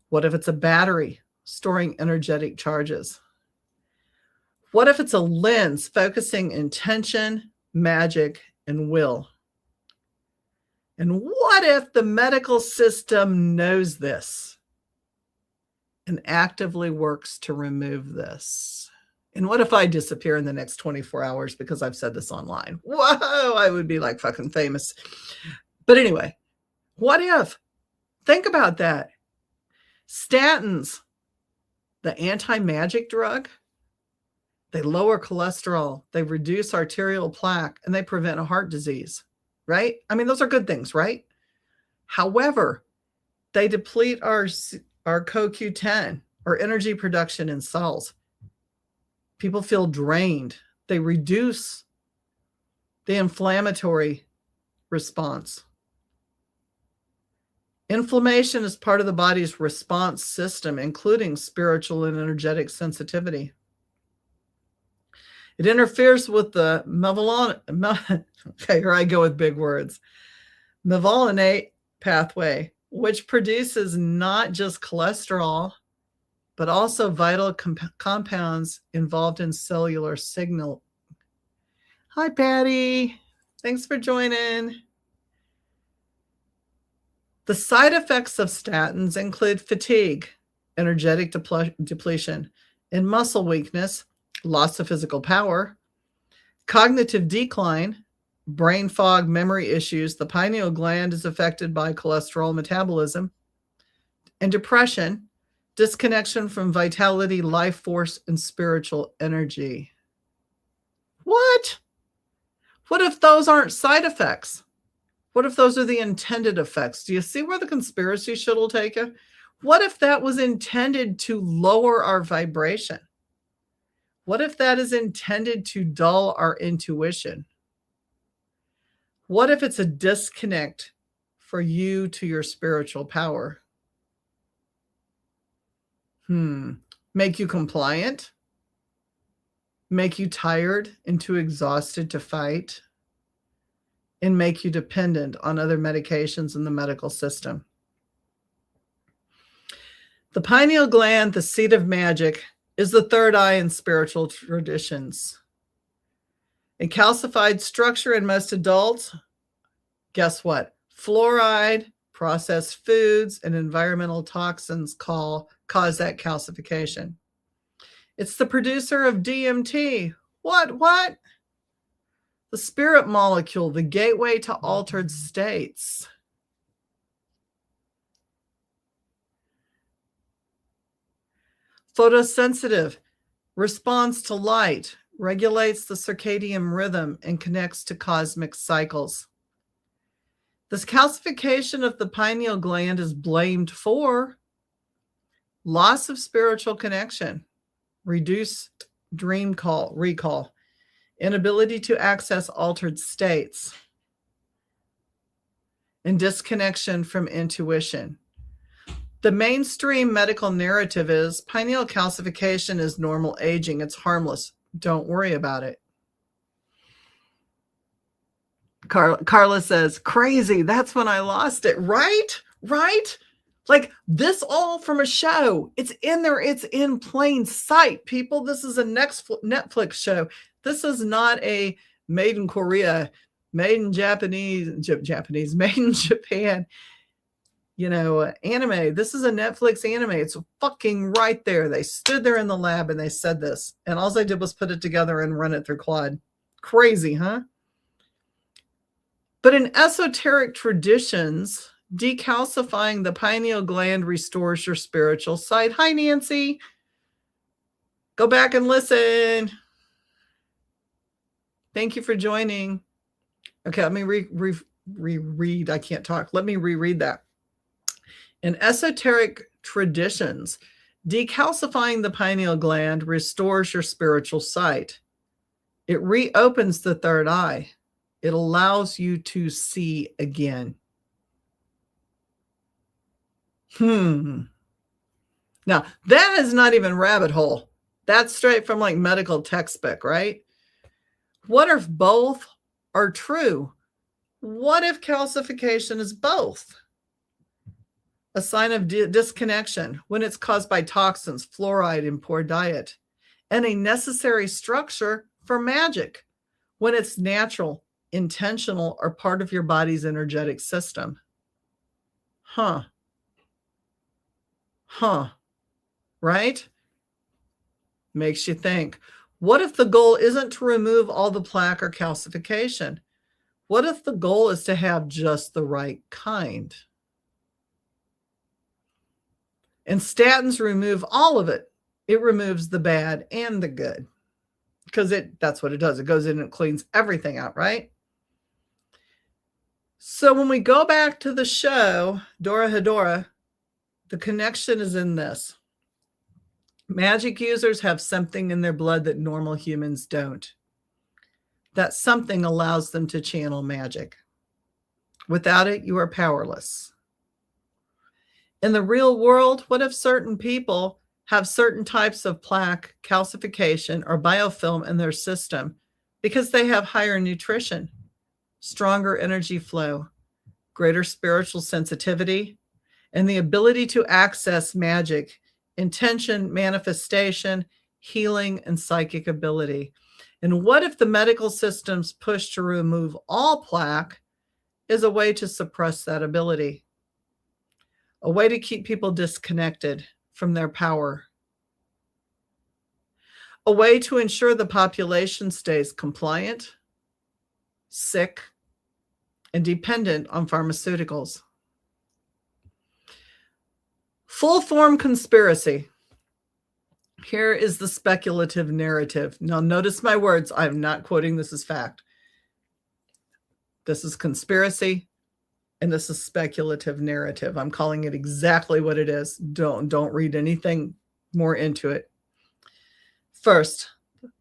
Speaker 1: What if it's a battery storing energetic charges? What if it's a lens focusing intention, magic, and will? And what if the medical system knows this and actively works to remove this? And what if I disappear in the next 24 hours because I've said this online? Whoa, I would be like fucking famous. But anyway, what if? Think about that. Statins, the anti-magic drug, they lower cholesterol, they reduce arterial plaque, and they prevent a heart disease, right? I mean, those are good things, right? However, they deplete our CoQ10, or energy production in cells. People feel drained. They reduce the inflammatory response. Inflammation is part of the body's response system, including spiritual and energetic sensitivity. It interferes with the okay, here I go with big words. Mevalonate pathway, which produces not just cholesterol, but also vital compounds involved in cellular signal. Hi, Patty. Thanks for joining. The side effects of statins include fatigue, energetic depletion, and muscle weakness, loss of physical power, cognitive decline, brain fog, memory issues. The pineal gland is affected by cholesterol metabolism, and depression, disconnection from vitality, life force, and spiritual energy. What? What if those aren't side effects? What if those are the intended effects? Do you see where the conspiracy shit will take you? What if that was intended to lower our vibration? What if that is intended to dull our intuition? What if it's a disconnect for you to your spiritual power? Make you compliant? Make you tired and too exhausted to fight? And make you dependent on other medications in the medical system? The pineal gland, the seat of magic, is the third eye in spiritual traditions. A calcified structure in most adults, guess what? Fluoride, processed foods, and environmental toxins cause that calcification. It's the producer of DMT. What? The spirit molecule, the gateway to altered states. Photosensitive, responds to light, regulates the circadian rhythm, and connects to cosmic cycles. This calcification of the pineal gland is blamed for loss of spiritual connection, reduced dream recall, inability to access altered states, and disconnection from intuition. The mainstream medical narrative is pineal calcification is normal aging. It's harmless. Don't worry about it. Carla says, crazy. That's when I lost it. Right? Like this all from a show. It's in there. It's in plain sight, people. This is a Netflix show. This is not a made in Korea, made in Japanese, made in Japan, anime. This is a Netflix anime. It's fucking right there. They stood there in the lab and they said this. And all I did was put it together and run it through Claude. Crazy, huh? But in esoteric traditions, decalcifying the pineal gland restores your spiritual sight. Hi, Nancy. Go back and listen. Thank you for joining. Okay, let me reread. I can't talk. Let me reread that. In esoteric traditions, decalcifying the pineal gland restores your spiritual sight. It reopens the third eye. It allows you to see again. Now, that is not even rabbit hole. That's straight from like medical textbook, right? What if both are true? What if calcification is both? A sign of disconnection when it's caused by toxins, fluoride, and poor diet, and a necessary structure for magic when it's natural, intentional, or part of your body's energetic system. Right? Makes you think. What if the goal isn't to remove all the plaque or calcification? What if the goal is to have just the right kind? And statins remove all of it. It removes the bad and the good. Because that's what it does. It goes in and cleans everything out, right? So when we go back to the show, Dora Hedora, the connection is in this. Magic users have something in their blood that normal humans don't. That something allows them to channel magic. Without it, you are powerless. In the real world, what if certain people have certain types of plaque, calcification, or biofilm in their system because they have higher nutrition, stronger energy flow, greater spiritual sensitivity, and the ability to access magic, intention, manifestation, healing, and psychic ability? And what if the medical system's push to remove all plaque is a way to suppress that ability? A way to keep people disconnected from their power. A way to ensure the population stays compliant, sick, and dependent on pharmaceuticals. Full form conspiracy. Here is the speculative narrative. Now, notice my words. I'm not quoting this as fact. This is conspiracy. And this is speculative narrative. I'm calling it exactly what it is. Don't read anything more into it. First,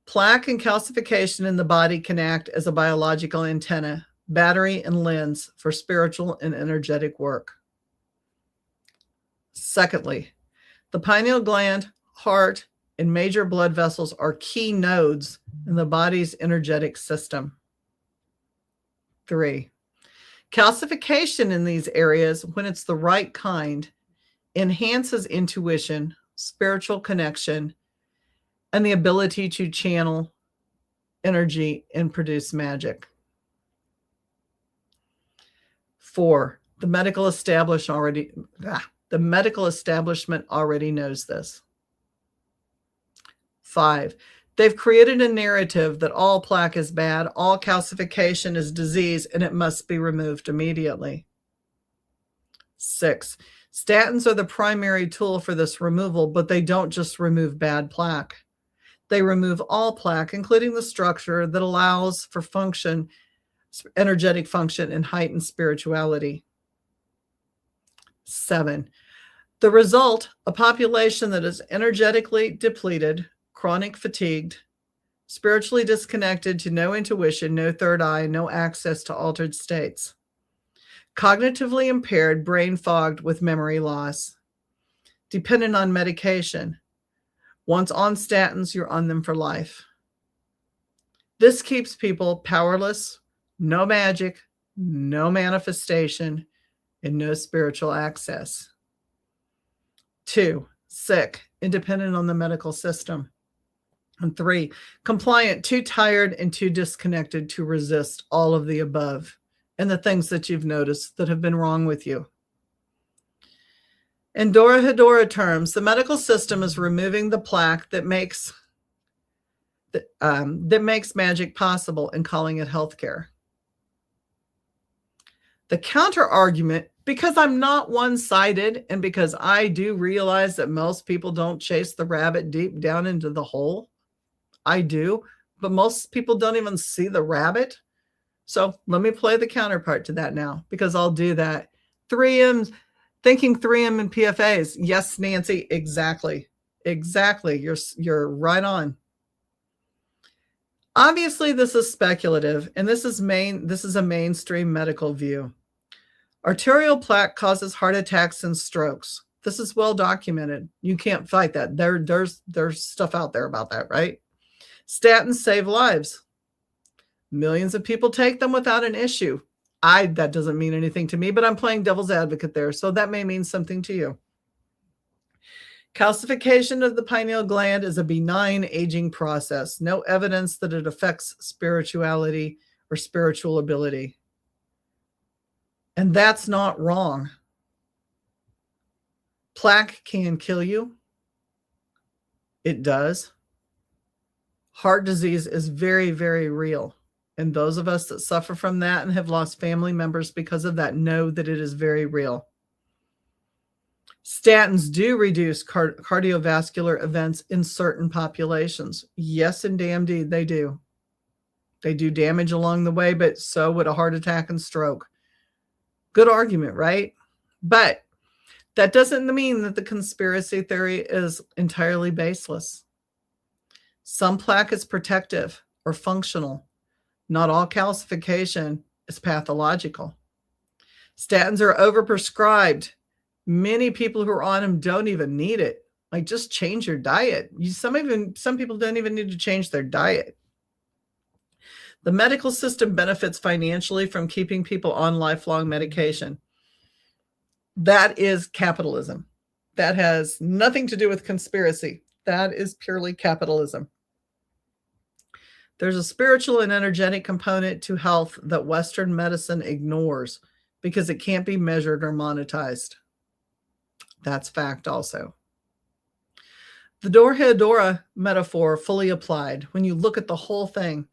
Speaker 1: plaque and calcification in the body can act as a biological antenna, battery, and lens for spiritual and energetic work. Secondly, the pineal gland, heart, and major blood vessels are key nodes in the body's energetic system. 3, calcification in these areas, when it's the right kind, enhances intuition, spiritual connection, and the ability to channel energy and produce magic. 4, the medical establishment already knows this. 5, they've created a narrative that all plaque is bad, all calcification is disease, and it must be removed immediately. 6, statins are the primary tool for this removal, but they don't just remove bad plaque. They remove all plaque, including the structure that allows for function, energetic function, and heightened spirituality. 7, the result, a population that is energetically depleted, chronic fatigued, spiritually disconnected, to no intuition, no third eye, no access to altered states, cognitively impaired, brain fogged with memory loss, dependent on medication. Once on statins, you're on them for life. This keeps people powerless, no magic, no manifestation, and no spiritual access. 2, sick, independent on the medical system. And 3, compliant, too tired and too disconnected to resist all of the above and the things that you've noticed that have been wrong with you. In Dora Hedora terms, the medical system is removing the plaque that makes magic possible and calling it healthcare. The counter argument, because I'm not one-sided and because I do realize that most people don't chase the rabbit deep down into the hole. I do, but most people don't even see the rabbit. So let me play the counterpart to that now, because I'll do that. 3M's, thinking 3M and PFAs. Yes, Nancy, exactly. Exactly. You're right on. Obviously, this is speculative, and this is a mainstream medical view. Arterial plaque causes heart attacks and strokes. This is well documented. You can't fight that. There's stuff out there about that, right? Statins save lives. Millions of people take them without an issue. That doesn't mean anything to me, but I'm playing devil's advocate there, so that may mean something to you. Calcification of the pineal gland is a benign aging process. No evidence that it affects spirituality or spiritual ability. And that's not wrong. Plaque can kill you. It does. Heart disease is very, very real. And those of us that suffer from that and have lost family members because of that know that it is very real. Statins do reduce cardiovascular events in certain populations. Yes, and damn deed, they do. They do damage along the way, but so would a heart attack and stroke. Good argument, right? But that doesn't mean that the conspiracy theory is entirely baseless. Some plaque is protective or functional. Not all calcification is pathological. Statins are overprescribed. Many people who are on them don't even need it. Like, just change your diet. Some people don't even need to change their diet. The medical system benefits financially from keeping people on lifelong medication. That is capitalism. That has nothing to do with conspiracy. That is purely capitalism. There's a spiritual and energetic component to health that Western medicine ignores because it can't be measured or monetized. That's fact also. The Dora Hedora metaphor fully applied when you look at the whole thing.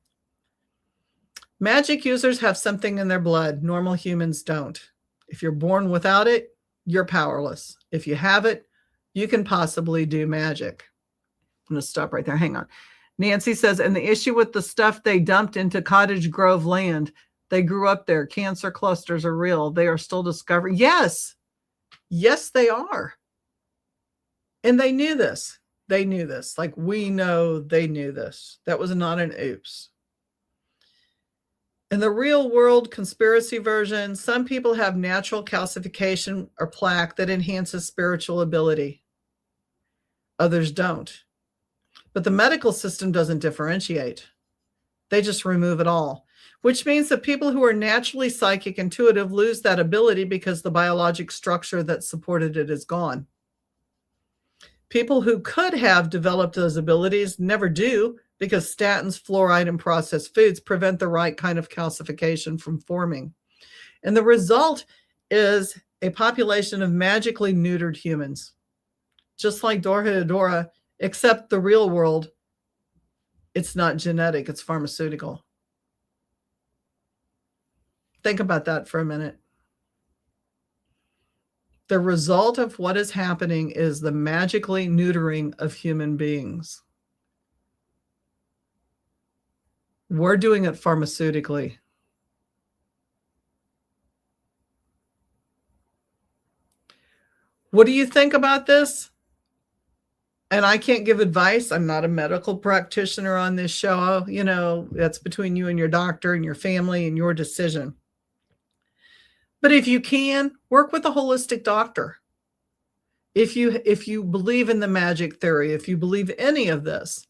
Speaker 1: Magic users have something in their blood. Normal humans don't. If you're born without it, you're powerless. If you have it, you can possibly do magic. I'm going to stop right there. Hang on. Nancy says, and the issue with the stuff they dumped into Cottage Grove land, They grew up there. Cancer clusters are real. They are still discovering. Yes. Yes, they are. And they knew this. They knew this. Like we know they knew this. That was not an oops. In the real world conspiracy version, some people have natural calcification or plaque that enhances spiritual ability. Others don't. But the medical system doesn't differentiate. They just remove it all, which means that people who are naturally psychic intuitive lose that ability because the biologic structure that supported it is gone. People who could have developed those abilities never do because statins, fluoride, and processed foods prevent the right kind of calcification from forming. And the result is a population of magically neutered humans, just like Dora, except the real world, it's not genetic, it's pharmaceutical. Think about that for a minute. The result of what is happening is the magically neutering of human beings. We're doing it pharmaceutically. What do you think about this? And I can't give advice. I'm not a medical practitioner on this show. You know, that's between you and your doctor and your family and your decision. But if you can, work with a holistic doctor. If you believe in the magic theory, if you believe any of this,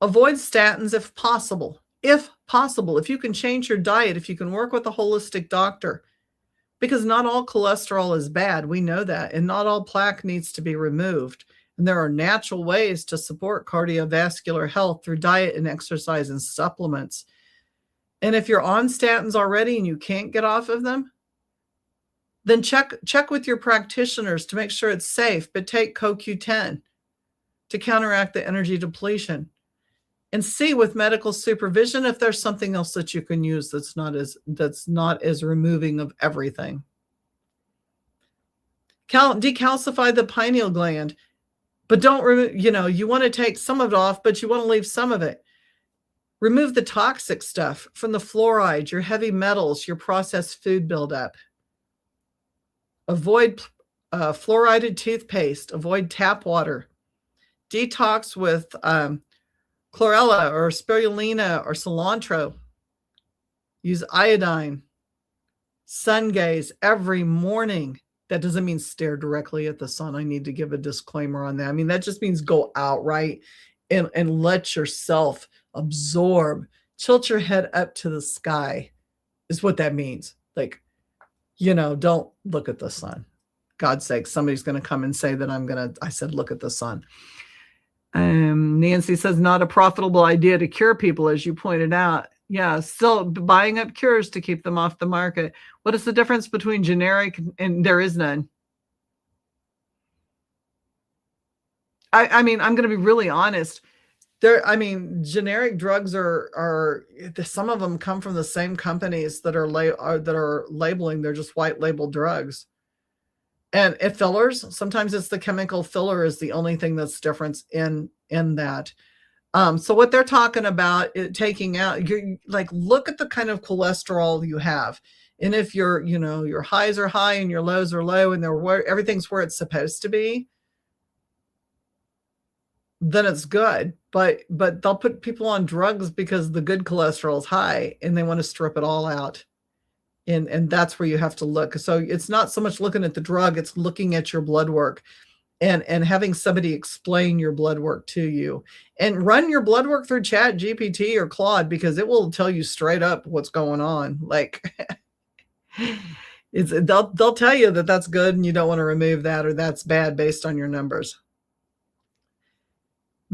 Speaker 1: avoid statins if possible. If possible, if you can change your diet, if you can work with a holistic doctor, because not all cholesterol is bad. We know that. And not all plaque needs to be removed. And there are natural ways to support cardiovascular health through diet and exercise and supplements. And if you're on statins already and you can't get off of them, then check with your practitioners to make sure it's safe, but take CoQ10 to counteract the energy depletion. And see with medical supervision if there's something else that you can use that's not as removing of everything. Decalcify the pineal gland, but don't remove, you want to take some of it off, but you want to leave some of it. Remove the toxic stuff from the fluoride, your heavy metals, your processed food buildup. Avoid fluoridated toothpaste. Avoid tap water. Detox with chlorella or spirulina or cilantro. Use iodine. Sun gaze every morning. That doesn't mean stare directly at the sun. I need to give a disclaimer on that. I mean, that just means go out, right? And let yourself absorb. Tilt your head up to the sky is what that means. Like, don't look at the sun. God's sake, somebody's going to come and say that I said, look at the sun. Nancy says, not a profitable idea to cure people, as you pointed out. Yeah, still buying up cures to keep them off the market. What is the difference between generic and there is none? I mean, I'm going to be really honest. Generic drugs are some of them come from the same companies that are labeling. They're just white label drugs. And fillers, sometimes it's the chemical filler is the only thing that's different in that. So what they're talking about, taking out, look at the kind of cholesterol you have. And if your highs are high and your lows are low and everything's where it's supposed to be, then it's good. But they'll put people on drugs because the good cholesterol is high and they want to strip it all out. And that's where you have to look. So it's not so much looking at the drug, it's looking at your blood work and having somebody explain your blood work to you. And run your blood work through Chat GPT or Claude, because it will tell you straight up what's going on. Like they'll tell you that that's good and you don't want to remove that, or that's bad based on your numbers.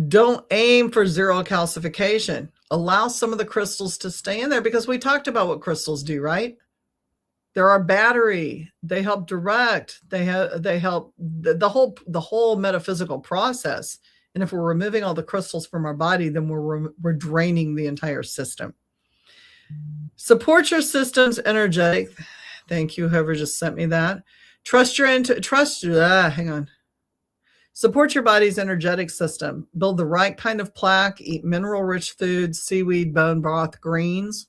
Speaker 1: Don't aim for zero calcification. Allow some of the crystals to stay in there, because we talked about what crystals do, right? There are battery. They help direct. They help the whole metaphysical process. And if we're removing all the crystals from our body, then we're draining the entire system. Support your system's energetic. Thank you, whoever just sent me that. Hang on. Support your body's energetic system. Build the right kind of plaque. Eat mineral-rich foods, seaweed, bone broth, greens.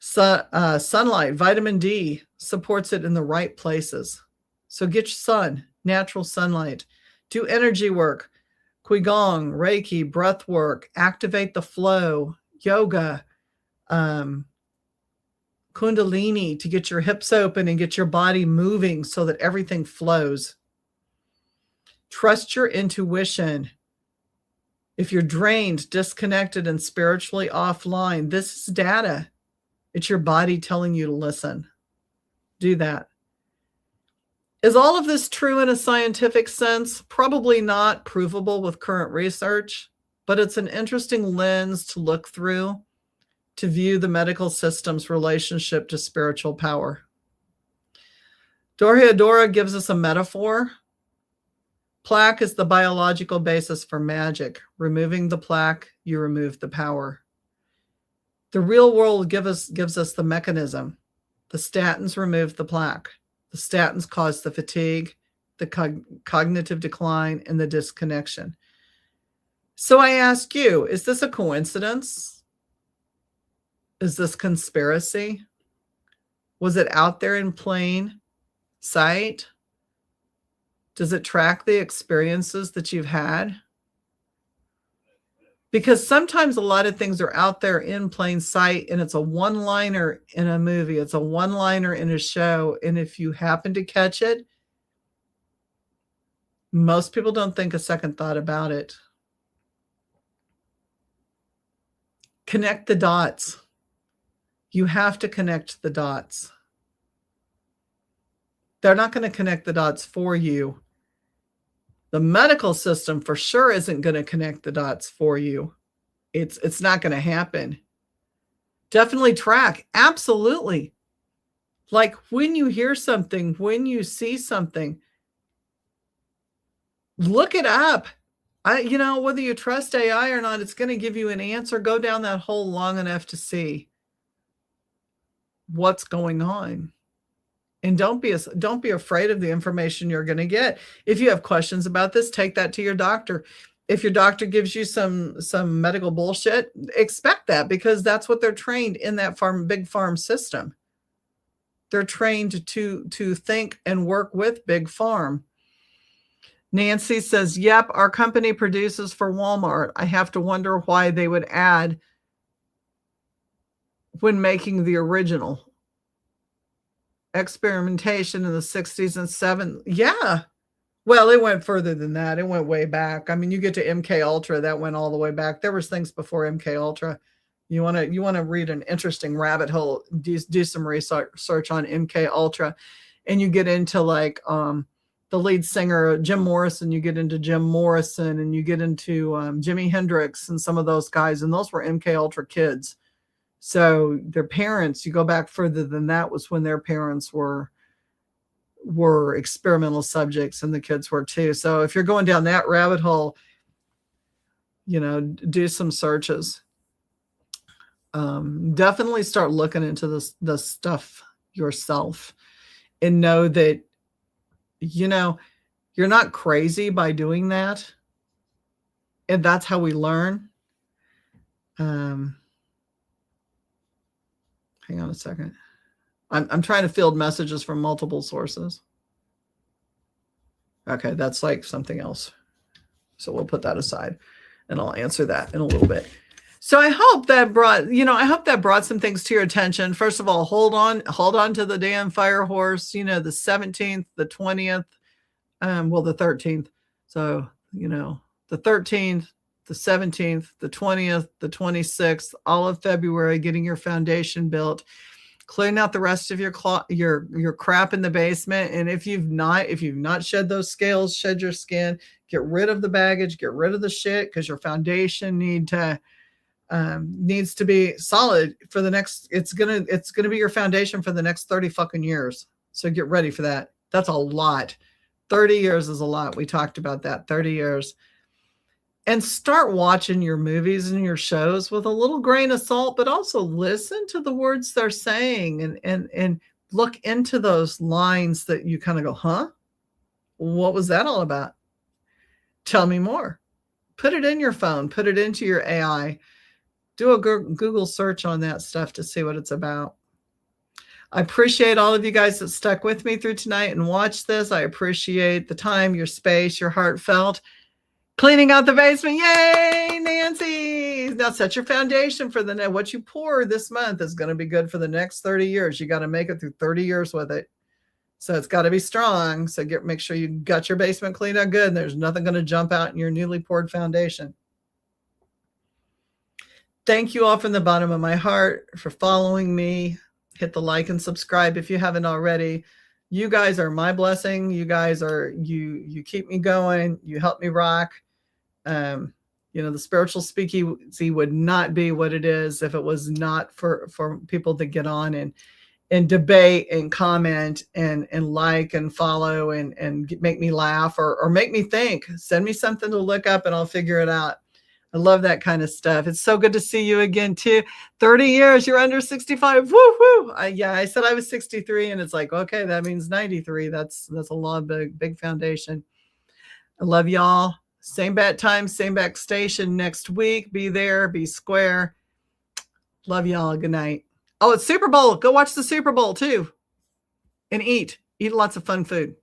Speaker 1: Sunlight, vitamin D supports it in the right places. So get your sun, natural sunlight. Do energy work, Qigong, Reiki, breath work, activate the flow, yoga, Kundalini to get your hips open and get your body moving so that everything flows. Trust your intuition. If you're drained, disconnected, and spiritually offline, this is data. It's your body telling you to listen. Do that. Is all of this true in a scientific sense? Probably not provable with current research, but it's an interesting lens to look through to view the medical system's relationship to spiritual power. Dora gives us a metaphor. Plaque is the biological basis for magic. Removing the plaque, you remove the power. The real world gives us the mechanism. The statins remove the plaque. The statins cause the fatigue, the cognitive decline, and the disconnection. So I ask you, is this a coincidence? Is this conspiracy? Was it out there in plain sight? Does it track the experiences that you've had? Because sometimes a lot of things are out there in plain sight, and it's a one-liner in a movie. It's a one-liner in a show. And if you happen to catch it, most people don't think a second thought about it. Connect the dots. You have to connect the dots. They're not going to connect the dots for you. The medical system for sure isn't going to connect the dots for you. It's not going to happen. Definitely track. Absolutely. Like when you hear something, when you see something, look it up. Whether you trust AI or not, it's going to give you an answer. Go down that hole long enough to see what's going on. And don't be afraid of the information you're going to get. If you have questions about this, take that to your doctor. If your doctor gives you some medical bullshit, expect that, because that's what they're trained in that big farm system. They're trained to think and work with big farm. Nancy says, yep, our company produces for Walmart. I have to wonder why they would add when making the original. Experimentation in the 60s and 70s. Yeah. Well, it went further than that. It went way back. I mean, you get to MK Ultra, that went all the way back. There was things before MK Ultra. You want to read an interesting rabbit hole, do some research on MK Ultra, and you get into like the lead singer Jim Morrison. You get into Jim Morrison, and you get into Jimi Hendrix and some of those guys, and those were MK Ultra kids. So their parents, you go back further than that, was when their parents were experimental subjects, and the kids were too. So if you're going down that rabbit hole, do some searches. Definitely start looking into this stuff yourself, and know that, you're not crazy by doing that. And that's how we learn. Hang on a second. I'm trying to field messages from multiple sources. Okay, that's like something else. So we'll put that aside, and I'll answer that in a little bit. So I hope that brought some things to your attention. First of all, hold on to the damn fire horse. The 17th, the 20th, the 13th. So, the 13th, the 17th, the 20th, the 26th, all of February, getting your foundation built, clearing out the rest of your crap in the basement. And if you've not shed those scales, shed your skin, get rid of the baggage, get rid of the shit, because your foundation needs to be solid for the next. It's gonna be your foundation for the next 30 fucking years. So get ready for that. That's a lot. 30 years is a lot. We talked about that. 30 years. And start watching your movies and your shows with a little grain of salt, but also listen to the words they're saying, and look into those lines that you kind of go, huh? What was that all about? Tell me more. Put it in your phone, put it into your AI. Do a Google search on that stuff to see what it's about. I appreciate all of you guys that stuck with me through tonight and watched this. I appreciate the time, your space, your heartfelt. Cleaning out the basement. Yay, Nancy. Now set your foundation for what you pour this month is going to be good for the next 30 years. You got to make it through 30 years with it. So it's got to be strong. So make sure you got your basement cleaned out good and there's nothing going to jump out in your newly poured foundation. Thank you all from the bottom of my heart for following me. Hit the like and subscribe if you haven't already. You guys are my blessing. You guys are, you keep me going. You help me rock. The spiritual speakeasy would not be what it is if it was not for people to get on and debate and comment and like and follow and make me laugh or make me think. Send me something to look up and I'll figure it out. I love that kind of stuff. It's so good to see you again too. 30 years, you're under 65. Woo-hoo. I said I was 63 and it's like, okay, that means 93. That's a lot, big foundation. I love y'all. Same bat time, same back station next week. Be there, be square. Love y'all. Good night. Oh, it's Super Bowl. Go watch the Super Bowl too. And eat lots of fun food.